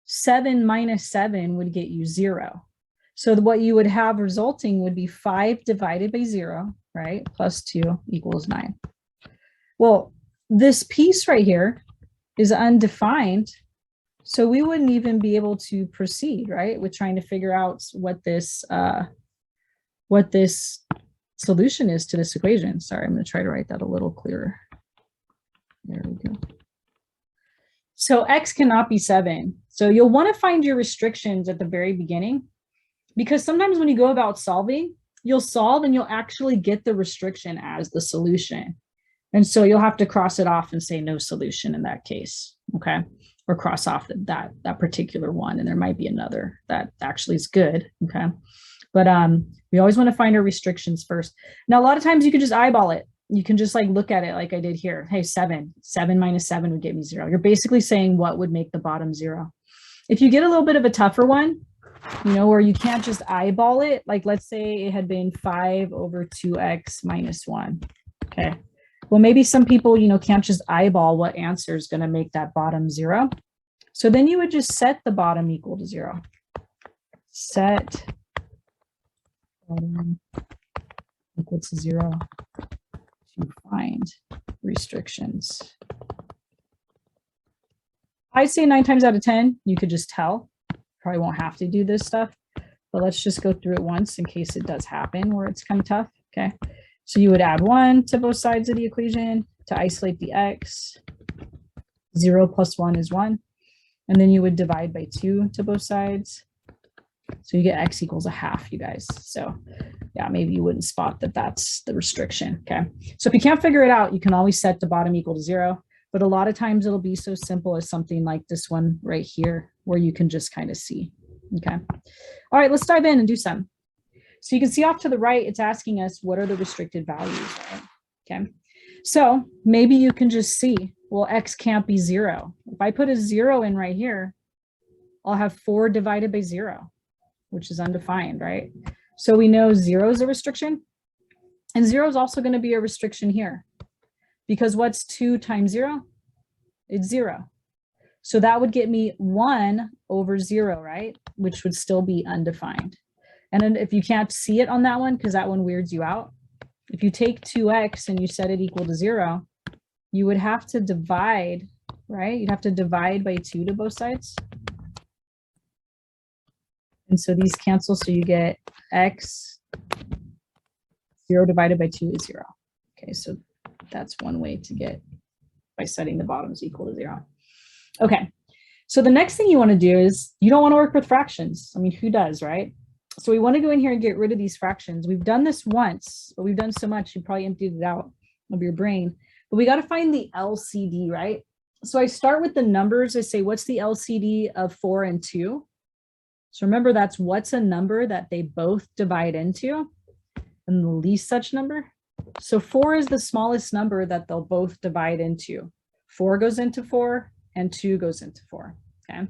7 minus 7 would get you 0. So what you would have resulting would be 5 divided by 0, right? Plus 2 equals 9. Well, this piece right here is undefined, so we wouldn't even be able to proceed, right, with trying to figure out what this solution is to this equation. Sorry, I'm going to try to write that a little clearer. There we go. So x cannot be 7. So you'll want to find your restrictions at the very beginning, because sometimes when you go about solving, you'll solve and you'll actually get the restriction as the solution. And so you'll have to cross it off and say no solution in that case, okay? Or cross off that particular one, and there might be another that actually is good, okay? But we always want to find our restrictions first. Now, a lot of times you can just eyeball it. You can just like look at it like I did here. Hey, 7 minus 7 would get me 0. You're basically saying what would make the bottom 0. If you get a little bit of a tougher one, you know, where you can't just eyeball it, like let's say it had been 5 over 2x minus 1, okay? Well, maybe some people, you know, can't just eyeball what answer is going to make that bottom 0. So then you would just set the bottom equal to 0. Set bottom equal to 0 to find restrictions. I'd say 9 times out of 10, you could just tell. Probably won't have to do this stuff, but let's just go through it once in case it does happen where it's kind of tough, okay? So you would add 1 to both sides of the equation to isolate the x. 0 plus 1 is 1. And then you would divide by 2 to both sides. So you get x equals 1/2, you guys. So yeah, maybe you wouldn't spot that that's the restriction, okay? So if you can't figure it out, you can always set the bottom equal to 0. But a lot of times it'll be so simple as something like this one right here, where you can just kind of see, okay? All right, let's dive in and do some. So you can see off to the right, it's asking us what are the restricted values, right? Okay, so maybe you can just see, well, x can't be 0. If I put a 0 in right here, I'll have 4 divided by 0, which is undefined, right? So we know 0 is a restriction, and 0 is also going to be a restriction here, because what's 2 times 0? It's 0. So that would get me 1 over 0, right? Which would still be undefined. And then if you can't see it on that one, because that one weirds you out, if you take 2x and you set it equal to 0, you would have to divide, right? You'd have to divide by 2 to both sides. And so these cancel, so you get x, 0 divided by 2 is 0. Okay, so that's one way to get by setting the bottoms equal to 0. Okay, so the next thing you want to do is you don't want to work with fractions. I mean, who does, right? So we want to go in here and get rid of these fractions. We've done this once, but we've done so much, you probably emptied it out of your brain. But we got to find the LCD, right? So I start with the numbers. I say, what's the LCD of 4 and 2? So remember, that's what's a number that they both divide into, and the least such number. So 4 is the smallest number that they'll both divide into. 4 goes into 4, and 2 goes into 4, okay?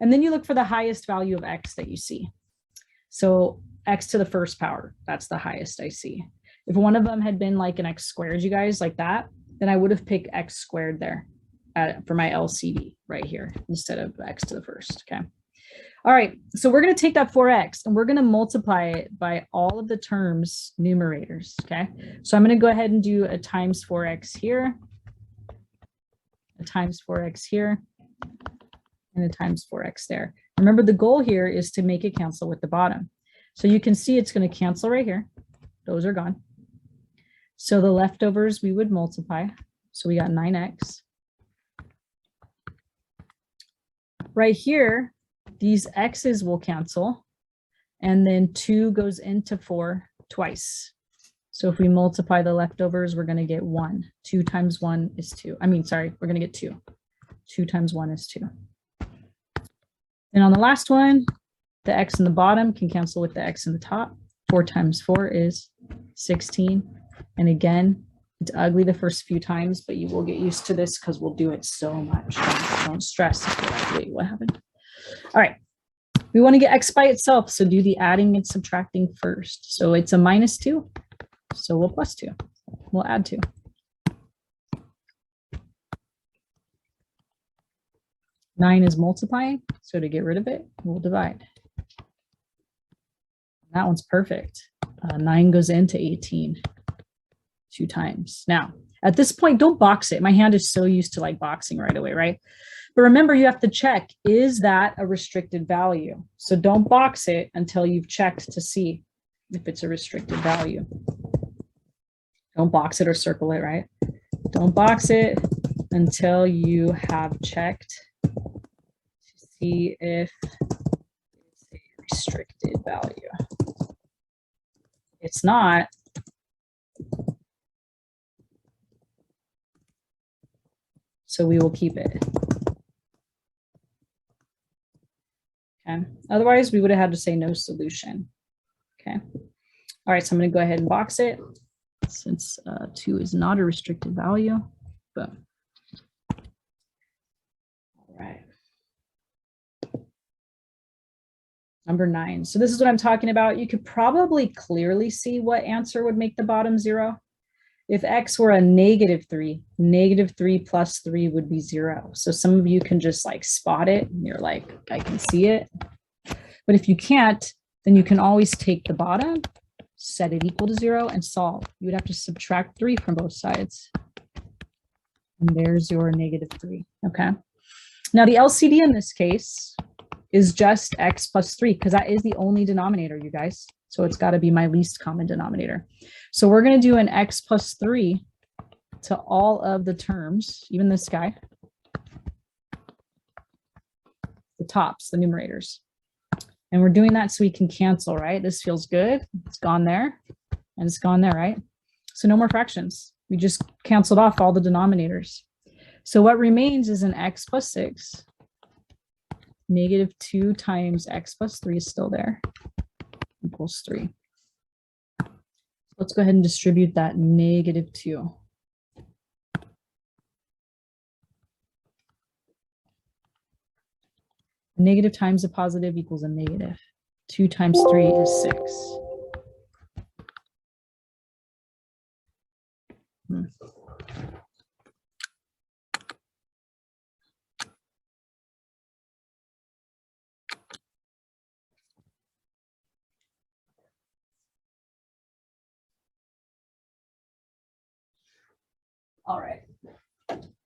And then you look for the highest value of x that you see. So x to the first power, that's the highest I see. If one of them had been like an x squared, you guys, like that, then I would have picked x squared there for my LCD right here instead of x to the first, okay? All right, so we're going to take that 4x and we're going to multiply it by all of the terms numerators, okay? So I'm going to go ahead and do a times 4x here, a times 4x here, and a times 4x there. Remember, the goal here is to make it cancel with the bottom. So you can see it's going to cancel right here. Those are gone. So the leftovers we would multiply. So we got 9x. Right here, these x's will cancel, and then 2 goes into 4 twice. So if we multiply the leftovers, we're going to get 1. 2 times 1 is 2. I mean, sorry, we're going to get 2. 2 times 1 is 2. And on the last one, the x in the bottom can cancel with the x in the top. 4 times 4 is 16. And again, it's ugly the first few times, but you will get used to this because we'll do it so much. Don't stress if you're like, wait, what happened? All right. We want to get x by itself, so do the adding and subtracting first. So it's a -2, so we'll plus 2. We'll add 2. Nine is multiplying, so to get rid of it, we'll divide. That one's perfect. 9 goes into 18 2 times. Now, at this point, don't box it. My hand is so used to like boxing right away, right? But remember, you have to check, is that a restricted value? So don't box it until you've checked to see if it's a restricted value. Don't box it or circle it, right? Don't box it until you have checked to see if it's a restricted value. It's not. So we will keep it. Okay. Otherwise, we would have had to say no solution. Okay. All right. So I'm going to go ahead and box it since 2 is not a restricted value. Boom. All right. Number 9. So this is what I'm talking about. You could probably clearly see what answer would make the bottom 0. If x were a -3, -3 plus 3 would be 0. So some of you can just like spot it and you're like, I can see it. But if you can't, then you can always take the bottom, set it equal to 0 and solve. You would have to subtract 3 from both sides. And there's your -3, okay? Now the LCD in this case is just x plus 3 because that is the only denominator, you guys. So it's got to be my least common denominator. So we're going to do an x plus 3 to all of the terms, even this guy, the tops, the numerators. And we're doing that so we can cancel, right? This feels good. It's gone there and it's gone there, right? So no more fractions. We just canceled off all the denominators. So what remains is an x plus 6. -2 times x plus 3 is still there. Equals 3. Let's go ahead and distribute that -2. Negative times a positive equals a negative. 2 times 3 is 6. All right.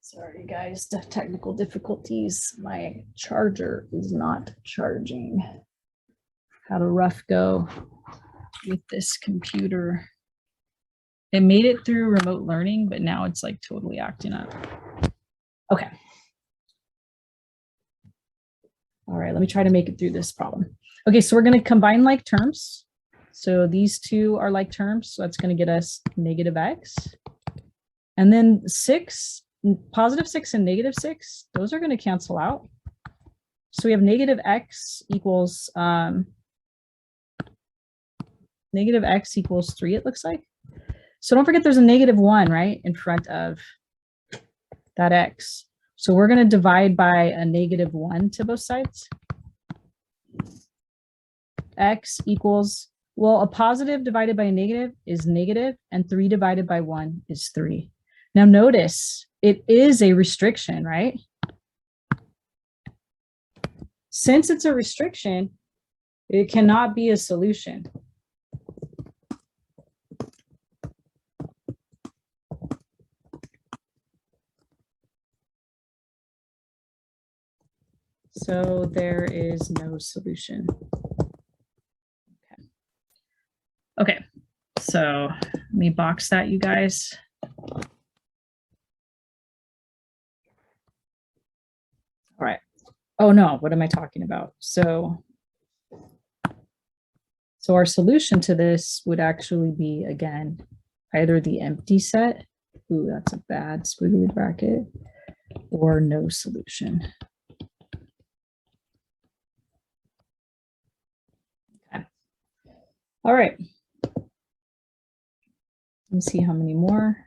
Sorry, guys, the technical difficulties. My charger is not charging. Had a rough go with this computer. It made it through remote learning, but now it's like totally acting up. Okay. All right, let me try to make it through this problem. Okay, so we're going to combine like terms. So these two are like terms, so that's going to get us -x. And then 6, +6 and -6, those are going to cancel out. So we have -x equals -x equals 3, it looks like. So don't forget there's a -1, right, in front of that x. So we're going to divide by a -1 to both sides. X equals, well, a positive divided by a negative is negative, and 3 divided by 1 is 3. Now notice, it is a restriction, right? Since it's a restriction, it cannot be a solution. So there is no solution. Okay, so let me box that, you guys. All right. Oh no, what am I talking about? So our solution to this would actually be, again, either the empty set, ooh, that's a bad squiggly bracket, or no solution. Okay. All right. Let me see how many more.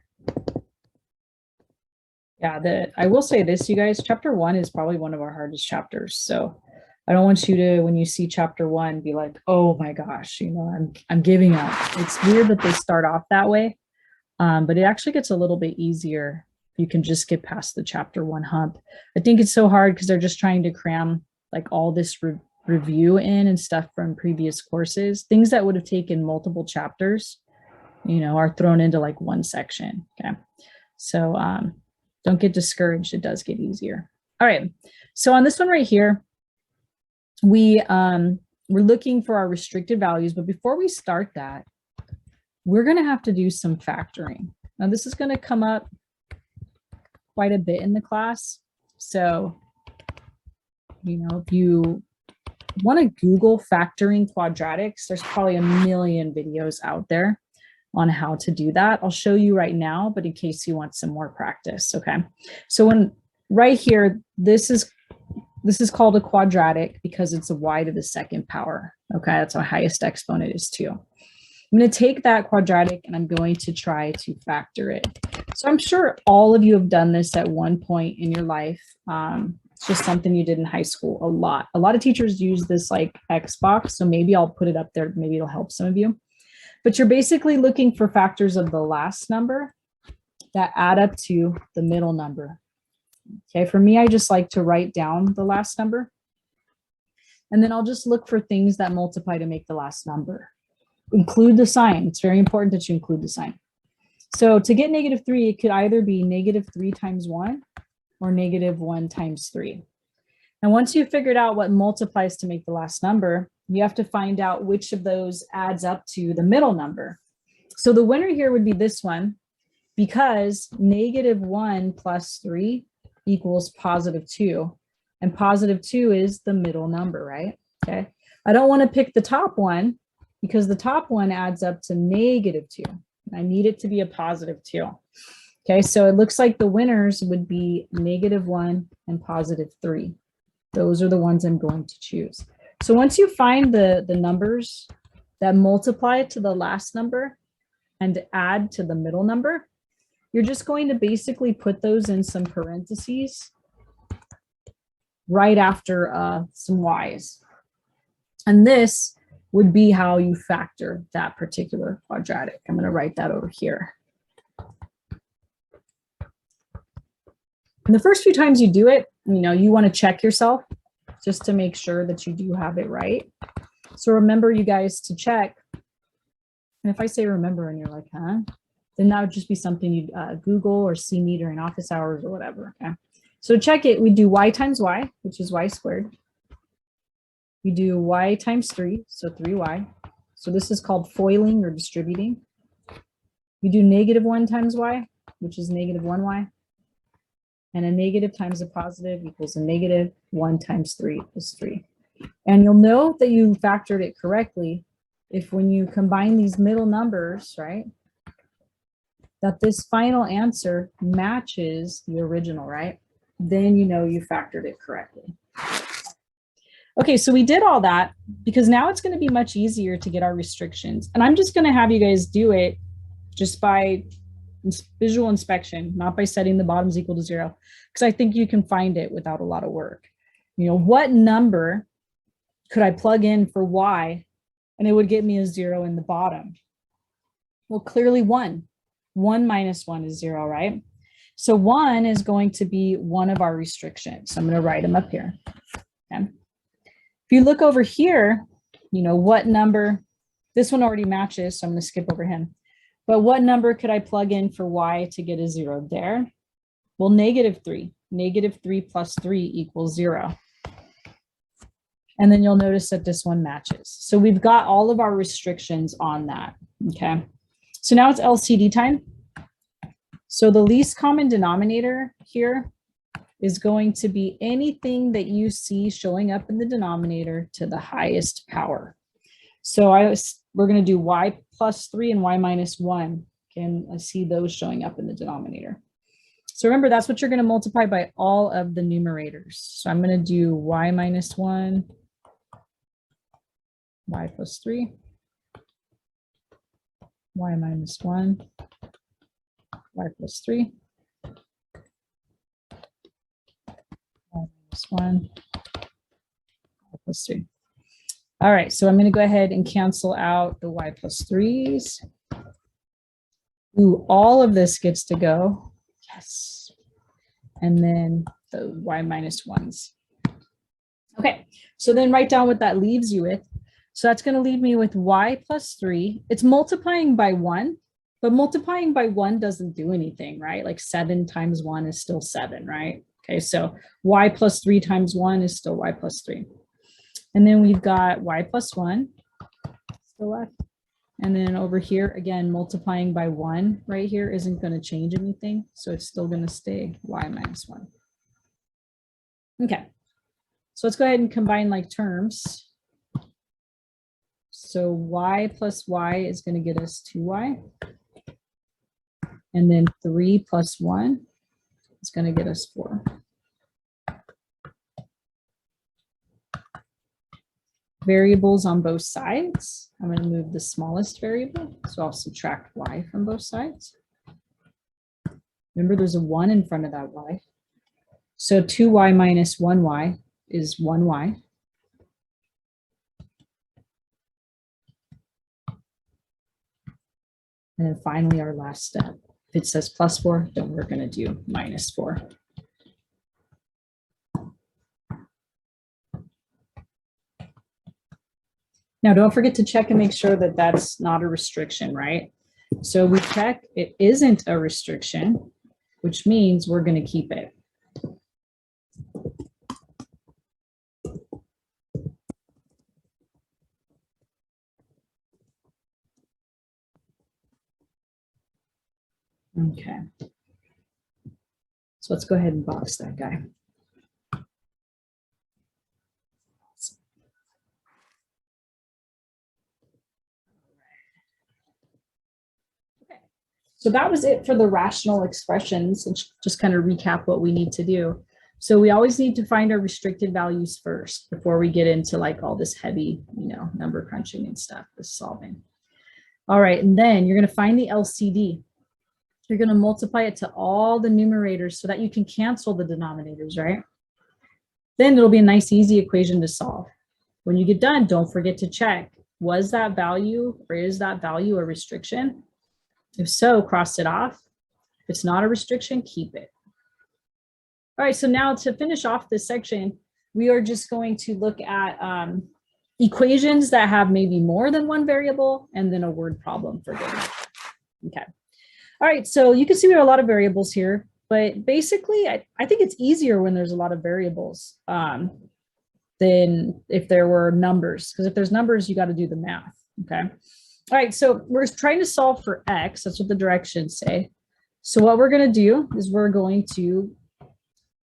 Yeah, I will say this, you guys, chapter 1 is probably one of our hardest chapters. So I don't want you to, when you see chapter 1, be like, oh my gosh, you know, I'm giving up. It's weird that they start off that way, but it actually gets a little bit easier if you can just get past the chapter 1 hump. I think it's so hard because they're just trying to cram like all this review in and stuff from previous courses. Things that would have taken multiple chapters, you know, are thrown into like one section. Okay, so don't get discouraged. It does get easier. All right. So on this one right here, we're looking for our restricted values. But before we start that, we're going to have to do some factoring. Now, this is going to come up quite a bit in the class. So, you know, if you want to Google factoring quadratics, there's probably a million videos out there on how to do that. I'll show you right now, but in case you want some more practice, okay? So when right here, this is called a quadratic because it's a y to the second power, okay? That's our highest exponent is 2. I'm going to take that quadratic and I'm going to try to factor it. So I'm sure all of you have done this at one point in your life. It's just something you did in high school a lot. A lot of teachers use this like Xbox, so maybe I'll put it up there. Maybe it'll help some of you. But you're basically looking for factors of the last number that add up to the middle number. Okay, for me, I just like to write down the last number. And then I'll just look for things that multiply to make the last number. Include the sign. It's very important that you include the sign. So to get -3, it could either be -3 times 1 or -1 times 3. And once you've figured out what multiplies to make the last number, you have to find out which of those adds up to the middle number. So the winner here would be this one, because -1 plus 3 equals +2. And +2 is the middle number, right? Okay. I don't want to pick the top one because the top one adds up to -2. I need it to be a +2. Okay, so it looks like the winners would be -1 and +3. Those are the ones I'm going to choose. So once you find the numbers that multiply to the last number and add to the middle number, you're just going to basically put those in some parentheses right after some y's. And this would be how you factor that particular quadratic. I'm going to write that over here. And the first few times you do it, you know, you want to check yourself just to make sure that you do have it right. So remember, you guys, to check. And if I say remember and you're like, huh? Then that would just be something you'd Google or see me during office hours or whatever, okay? So check it, we do y times y, which is y squared. We do y times 3, so 3y. So this is called foiling or distributing. We do -1 times y, which is -1y. And a negative times a positive equals a -1 times 3 is 3. And you'll know that you factored it correctly if when you combine these middle numbers, right, that this final answer matches the original, right? Then you know you factored it correctly. Okay, so we did all that because now it's going to be much easier to get our restrictions. And I'm just going to have you guys do it just by visual inspection, not by setting the bottoms equal to 0, because I think you can find it without a lot of work. You know, what number could I plug in for y and it would get me a 0 in the bottom? Well, clearly 1. 1 minus 1 is 0, right? So 1 is going to be one of our restrictions. So I'm going to write them up here. Okay. If you look over here, you know, what number, this one already matches, so I'm going to skip over him. But what number could I plug in for y to get a 0 there? Well, -3. -3 plus 3 equals 0. And then you'll notice that this one matches. So we've got all of our restrictions on that, okay? So now it's LCD time. So the least common denominator here is going to be anything that you see showing up in the denominator to the highest power. So we're going to do y plus 3 and y minus 1. Can I see those showing up in the denominator? So remember, that's what you're going to multiply by all of the numerators. So I'm going to do y minus 1, y plus 3, y minus 1, y plus 3, y minus 1, y plus 3. All right, so I'm going to go ahead and cancel out the y plus 3s. Ooh, all of this gets to go. Yes. And then the y minus 1s. Okay, so then write down what that leaves you with. So that's going to leave me with y plus 3. It's multiplying by 1, but multiplying by 1 doesn't do anything, right? Like 7 times 1 is still 7, right? Okay, so y plus 3 times 1 is still y plus 3. And then we've got y plus 1 still left. And then over here, again, multiplying by 1 right here isn't going to change anything. So it's still going to stay y minus 1. Okay, so let's go ahead and combine like terms. So y plus y is going to get us 2y. And then 3 plus 1 is going to get us 4. Variables on both sides. I'm going to move the smallest variable. So I'll subtract y from both sides. Remember, there's a 1 in front of that y. So 2y minus 1y is 1y. And then finally, our last step. If it says plus 4, then we're going to do minus 4. Now, don't forget to check and make sure that that's not a restriction, right? So we check it isn't a restriction, which means we're going to keep it. Okay. So let's go ahead and box that guy. So that was it for the rational expressions. Let's just kind of recap what we need to do. So we always need to find our restricted values first before we get into like all this heavy, number crunching and stuff, this solving. All right, and then you're going to find the LCD. You're going to multiply it to all the numerators so that you can cancel the denominators, right? Then it'll be a nice, easy equation to solve. When you get done, don't forget to check, was that value or is that value a restriction? If so, cross it off. If it's not a restriction, keep it. All right, so now to finish off this section, we are just going to look at equations that have maybe more than one variable and then a word problem for getting it. Okay. All right, so you can see we have a lot of variables here, but basically I think it's easier when there's a lot of variables than if there were numbers, because if there's numbers, you got to do the math, okay? All right, so we're trying to solve for x. That's what the directions say. So what we're going to do is we're going to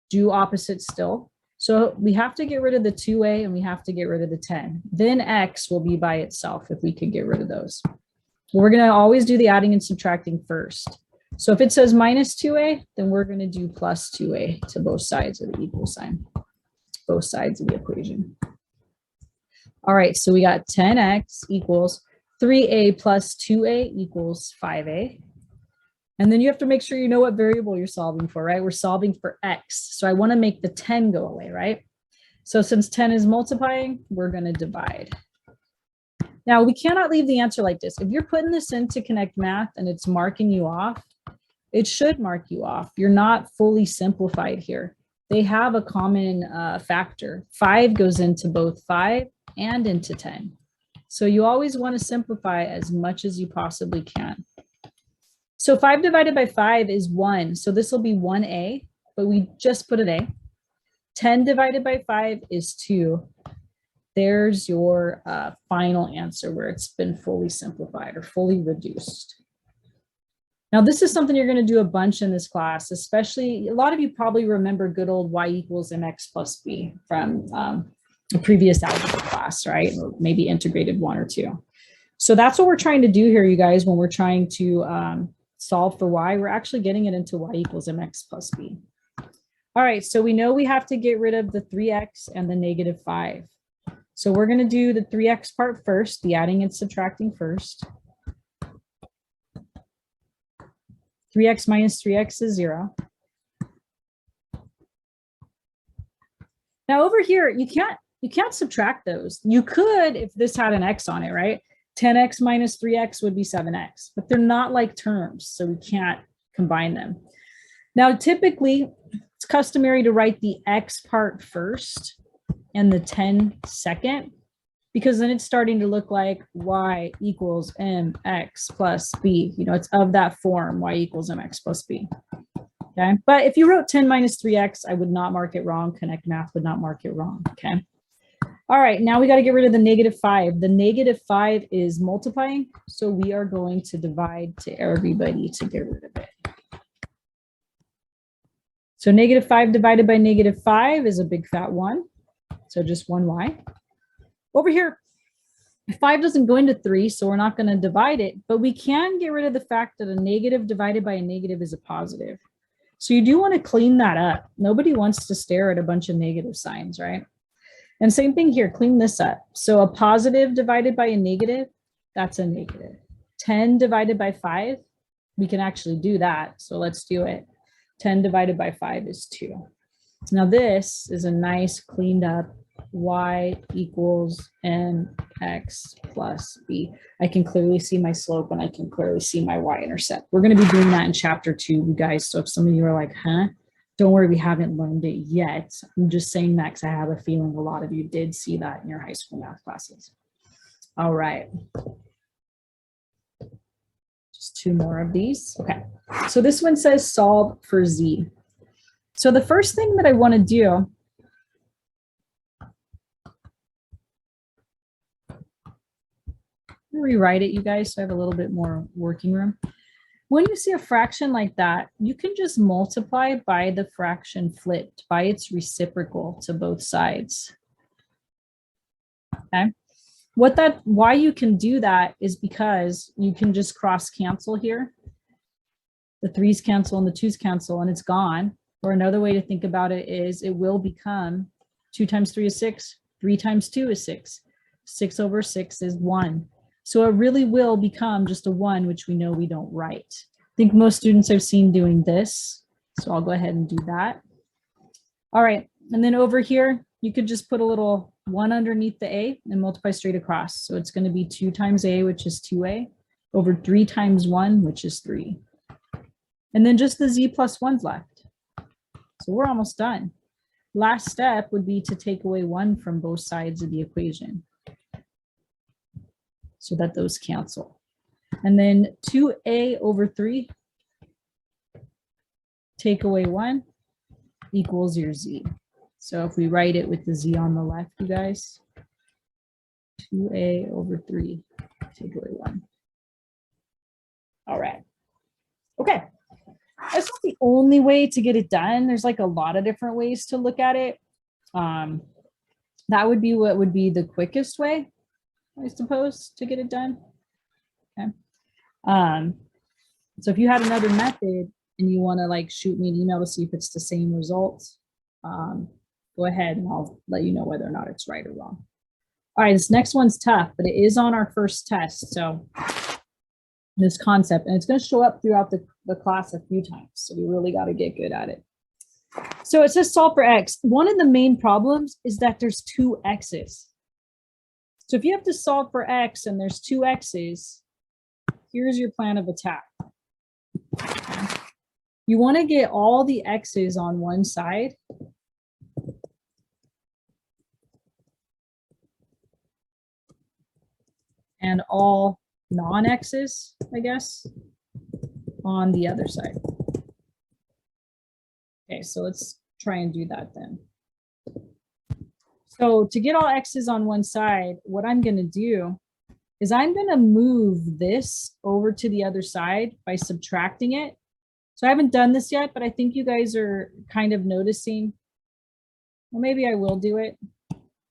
do opposite still. So we have to get rid of the 2a and we have to get rid of the 10. Then x will be by itself if we could get rid of those. We're going to always do the adding and subtracting first. So if it says minus 2a, then we're going to do plus 2a to both sides of the equal sign, both sides of the equation. All right, so we got 10x equals 3a plus 2a equals 5a. And then you have to make sure you know what variable you're solving for, right? We're solving for x. So I want to make the 10 go away, right? So since 10 is multiplying, we're going to divide. Now, we cannot leave the answer like this. If you're putting this in to connect math and it's marking you off, it should mark you off. You're not fully simplified here. They have a common factor. 5 goes into both 5 and into 10. So you always want to simplify as much as you possibly can. So 5 divided by 5 is 1. So this will be 1a, but we just put an a. 10 divided by 5 is 2. There's your final answer where it's been fully simplified or fully reduced. Now, this is something you're going to do a bunch in this class, especially a lot of you probably remember good old y equals mx plus b from a previous algebra class, right? Or maybe integrated 1 or 2. So that's what we're trying to do here, you guys, when we're trying to solve for y. We're actually getting it into y equals mx plus b. All right, so we know we have to get rid of the 3x and the negative 5. So we're going to do the 3x part first, the adding and subtracting first. 3x minus 3x is 0. Now over here, you can't subtract those. You could if this had an x on it, right? 10x minus 3x would be 7x, but they're not like terms, so we can't combine them. Now, typically, it's customary to write the x part first and the 10 second, because then it's starting to look like y equals mx plus b. You know, it's of that form, y equals mx plus b. Okay, but if you wrote 10 minus 3x, I would not mark it wrong. Connect Math would not mark it wrong, okay? All right, now we got to get rid of the negative 5. The negative 5 is multiplying, so we are going to divide to everybody to get rid of it. So negative 5 divided by negative 5 is a big fat 1, so just 1y. Over here, 5 doesn't go into 3, so we're not going to divide it, but we can get rid of the fact that a negative divided by a negative is a positive. So you do want to clean that up. Nobody wants to stare at a bunch of negative signs, right? And same thing here, clean this up. So a positive divided by a negative, that's a negative. 10 divided by 5, we can actually do that. So let's do it. 10 divided by 5 is 2. Now this is a nice cleaned up y equals mx plus b. I can clearly see my slope and I can clearly see my y-intercept. We're going to be doing that in chapter 2, you guys. So if some of you are like, huh? Don't worry, we haven't learned it yet. I'm just saying that because I have a feeling a lot of you did see that in your high school math classes. All right. Just 2 more of these. Okay. So this one says solve for z. So the first thing that I want to do rewrite it, you guys, so I have a little bit more working room. When you see a fraction like that, you can just multiply by the fraction flipped, by its reciprocal to both sides. Okay. Why you can do that is because you can just cross cancel here. The 3's cancel and the 2's cancel and it's gone. Or another way to think about it is it will become 2 times 3 is 6, 3 times 2 is 6, 6 over 6 is 1. So it really will become just a 1, which we know we don't write. I think most students I've seen doing this. So I'll go ahead and do that. All right, and then over here, you could just put a little 1 underneath the a and multiply straight across. So it's going to be 2 times a, which is 2a, over 3 times 1, which is 3. And then just the z plus 1's left. So we're almost done. Last step would be to take away 1 from both sides of the equation so that those cancel. And then 2a over 3, take away 1, equals your z. So if we write it with the z on the left, you guys, 2a over 3, take away 1. All right. Okay. That's not the only way to get it done. There's like a lot of different ways to look at it. That would be what would be the quickest way, I suppose, to get it done. Okay. So if you had another method and you want to like shoot me an email to see if it's the same results, go ahead and I'll let you know whether or not it's right or wrong. All right, this next one's tough, but it is on our first test. So this concept, and it's going to show up throughout the class a few times. So we really got to get good at it. So it says solve for x. One of the main problems is that there's 2 x's. So if you have to solve for x and there's 2 x's, here's your plan of attack. You want to get all the x's on one side. And all non-x's, I guess, on the other side. Okay, so let's try and do that then. So to get all x's on one side, what I'm going to do is I'm going to move this over to the other side by subtracting it. So I haven't done this yet, but I think you guys are kind of noticing. Well, maybe I will do it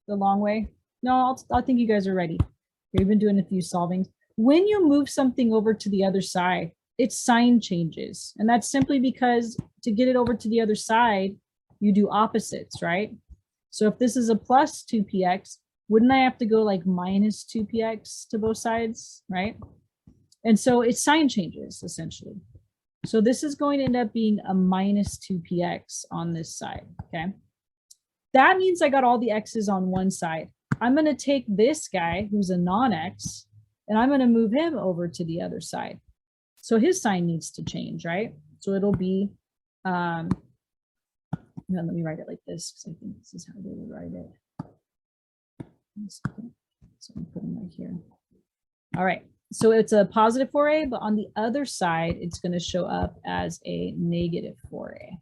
the long way. No, I think you guys are ready. We've been doing a few solvings. When you move something over to the other side, its sign changes. And that's simply because to get it over to the other side, you do opposites, right? So if this is a plus 2px, wouldn't I have to go like minus 2px to both sides, right? And so its sign changes essentially. So this is going to end up being a minus 2px on this side, okay? That means I got all the x's on one side. I'm going to take this guy who's a non-x and I'm going to move him over to the other side. So his sign needs to change, right? So it'll be, let me write it like this because I think this is how they would write it. So I'm putting right here. All right, so it's a positive 4a, but on the other side, it's going to show up as a negative 4a,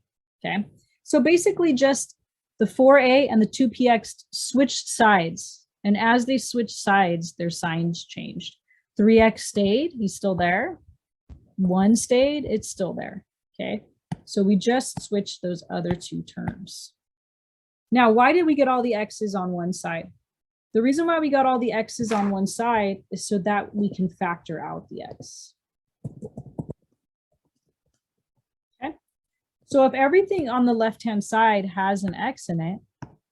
okay? So basically just the 4a and the 2px switched sides, and as they switched sides, their signs changed. 3x stayed, he's still there. 1 stayed, it's still there, okay? So we just switched those other two terms. Now, why did we get all the x's on one side? The reason why we got all the x's on one side is so that we can factor out the x. Okay. So if everything on the left-hand side has an x in it,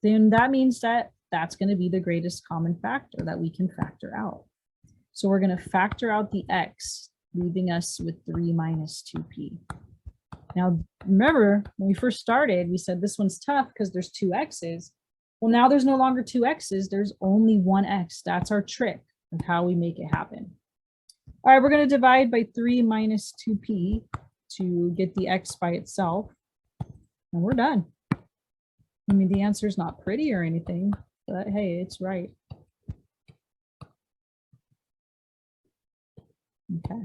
then that means that that's going to be the greatest common factor that we can factor out. So we're going to factor out the x, leaving us with 3 minus 2p. Now, remember, when we first started, we said this one's tough because there's 2 x's. Well, now there's no longer 2 x's, there's only 1 x. That's our trick of how we make it happen. All right, we're going to divide by 3 minus 2p to get the x by itself. And we're done. I mean, the answer is not pretty or anything, but hey, it's right. Okay.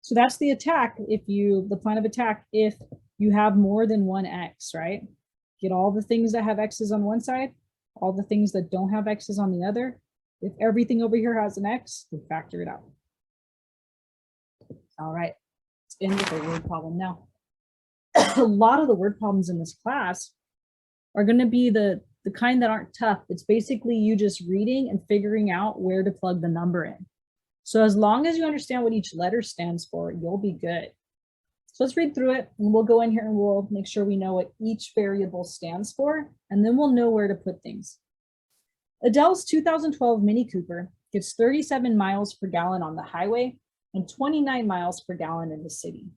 So that's the attack the plan of attack if you have more than 1 x, right? Get all the things that have x's on one side, all the things that don't have x's on the other. If everything over here has an x, we factor it out. All right, let's end with a word problem now. A lot of the word problems in this class are going to be the kind that aren't tough. It's basically you just reading and figuring out where to plug the number in. So as long as you understand what each letter stands for, you'll be good. So let's read through it and we'll go in here and we'll make sure we know what each variable stands for, and then we'll know where to put things. Adele's 2012 Mini Cooper gets 37 miles per gallon on the highway and 29 miles per gallon in the city.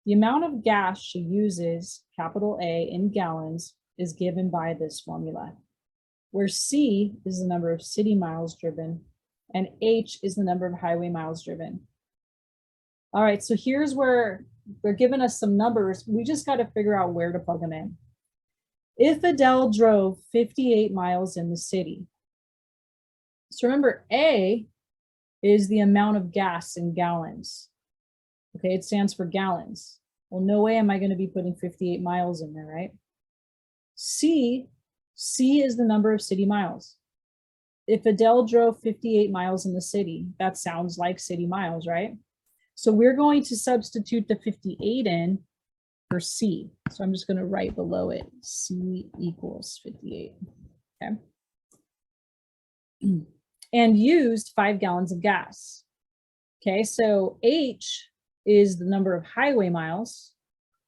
The amount of gas she uses, capital A, in gallons is given by this formula, where C is the number of city miles driven and H is the number of highway miles driven. All right, so here's where they're giving us some numbers. We just got to figure out where to plug them in. If Adele drove 58 miles in the city, so remember A is the amount of gas in gallons. Okay, it stands for gallons. Well, no way am I going to be putting 58 miles in there, right? C is the number of city miles. If Adele drove 58 miles in the city, that sounds like city miles, right? So we're going to substitute the 58 in for C. So I'm just going to write below it, C equals 58, okay? And used 5 gallons of gas. Okay, so H is the number of highway miles.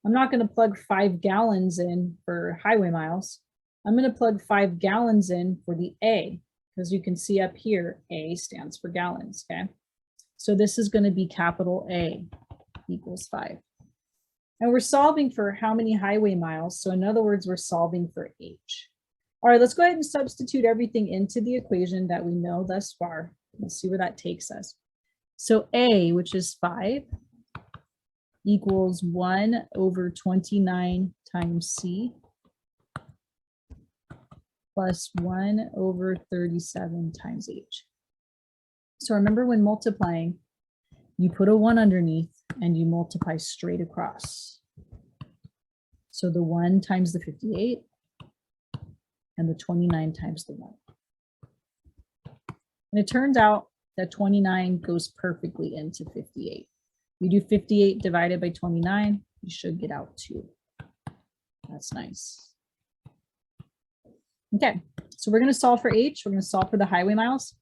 I'm not going to plug 5 gallons in for highway miles. I'm going to plug 5 gallons in for the A, because you can see up here, A stands for gallons, okay? So this is going to be capital A equals 5. And we're solving for how many highway miles? So in other words, we're solving for H. All right, let's go ahead and substitute everything into the equation that we know thus far. Let's see where that takes us. So A, which is 5, equals 1 over 29 times C plus 1 over 37 times H. So remember, when multiplying, you put a 1 underneath and you multiply straight across. So the 1 times the 58 and the 29 times the 1. And it turns out that 29 goes perfectly into 58. You do 58 divided by 29, you should get out 2. That's nice. Okay, so we're going to solve for H. We're going to solve for the highway miles.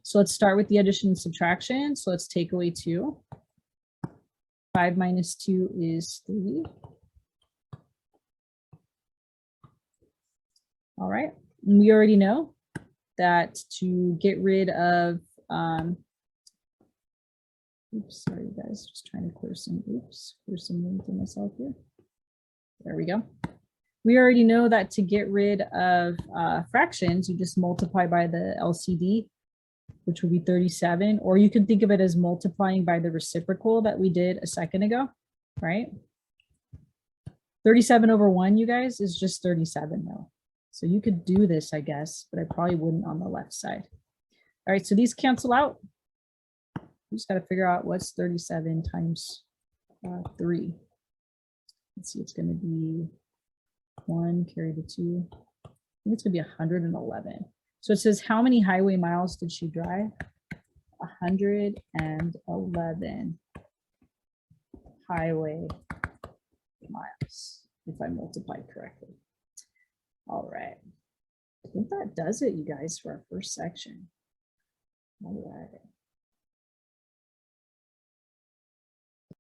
So let's start with the addition and subtraction. So let's take away 2. 5 minus 2 is 3. All right, and we already know that to get rid of, oops, sorry guys, just trying to clear some room for myself here. There we go. We already know that to get rid of fractions, you just multiply by the LCD, which would be 37, or you can think of it as multiplying by the reciprocal that we did a second ago, right? 37 over 1, you guys, is just 37 though. So you could do this, I guess, but I probably wouldn't on the left side. All right, so these cancel out. We just got to figure out what's 37 times 3. Let's see, it's going to be 1, carry the 2. I think it's going to be 111. So it says, how many highway miles did she drive? 111 highway miles, if I multiply correctly. All right. I think that does it, you guys, for our first section. All right.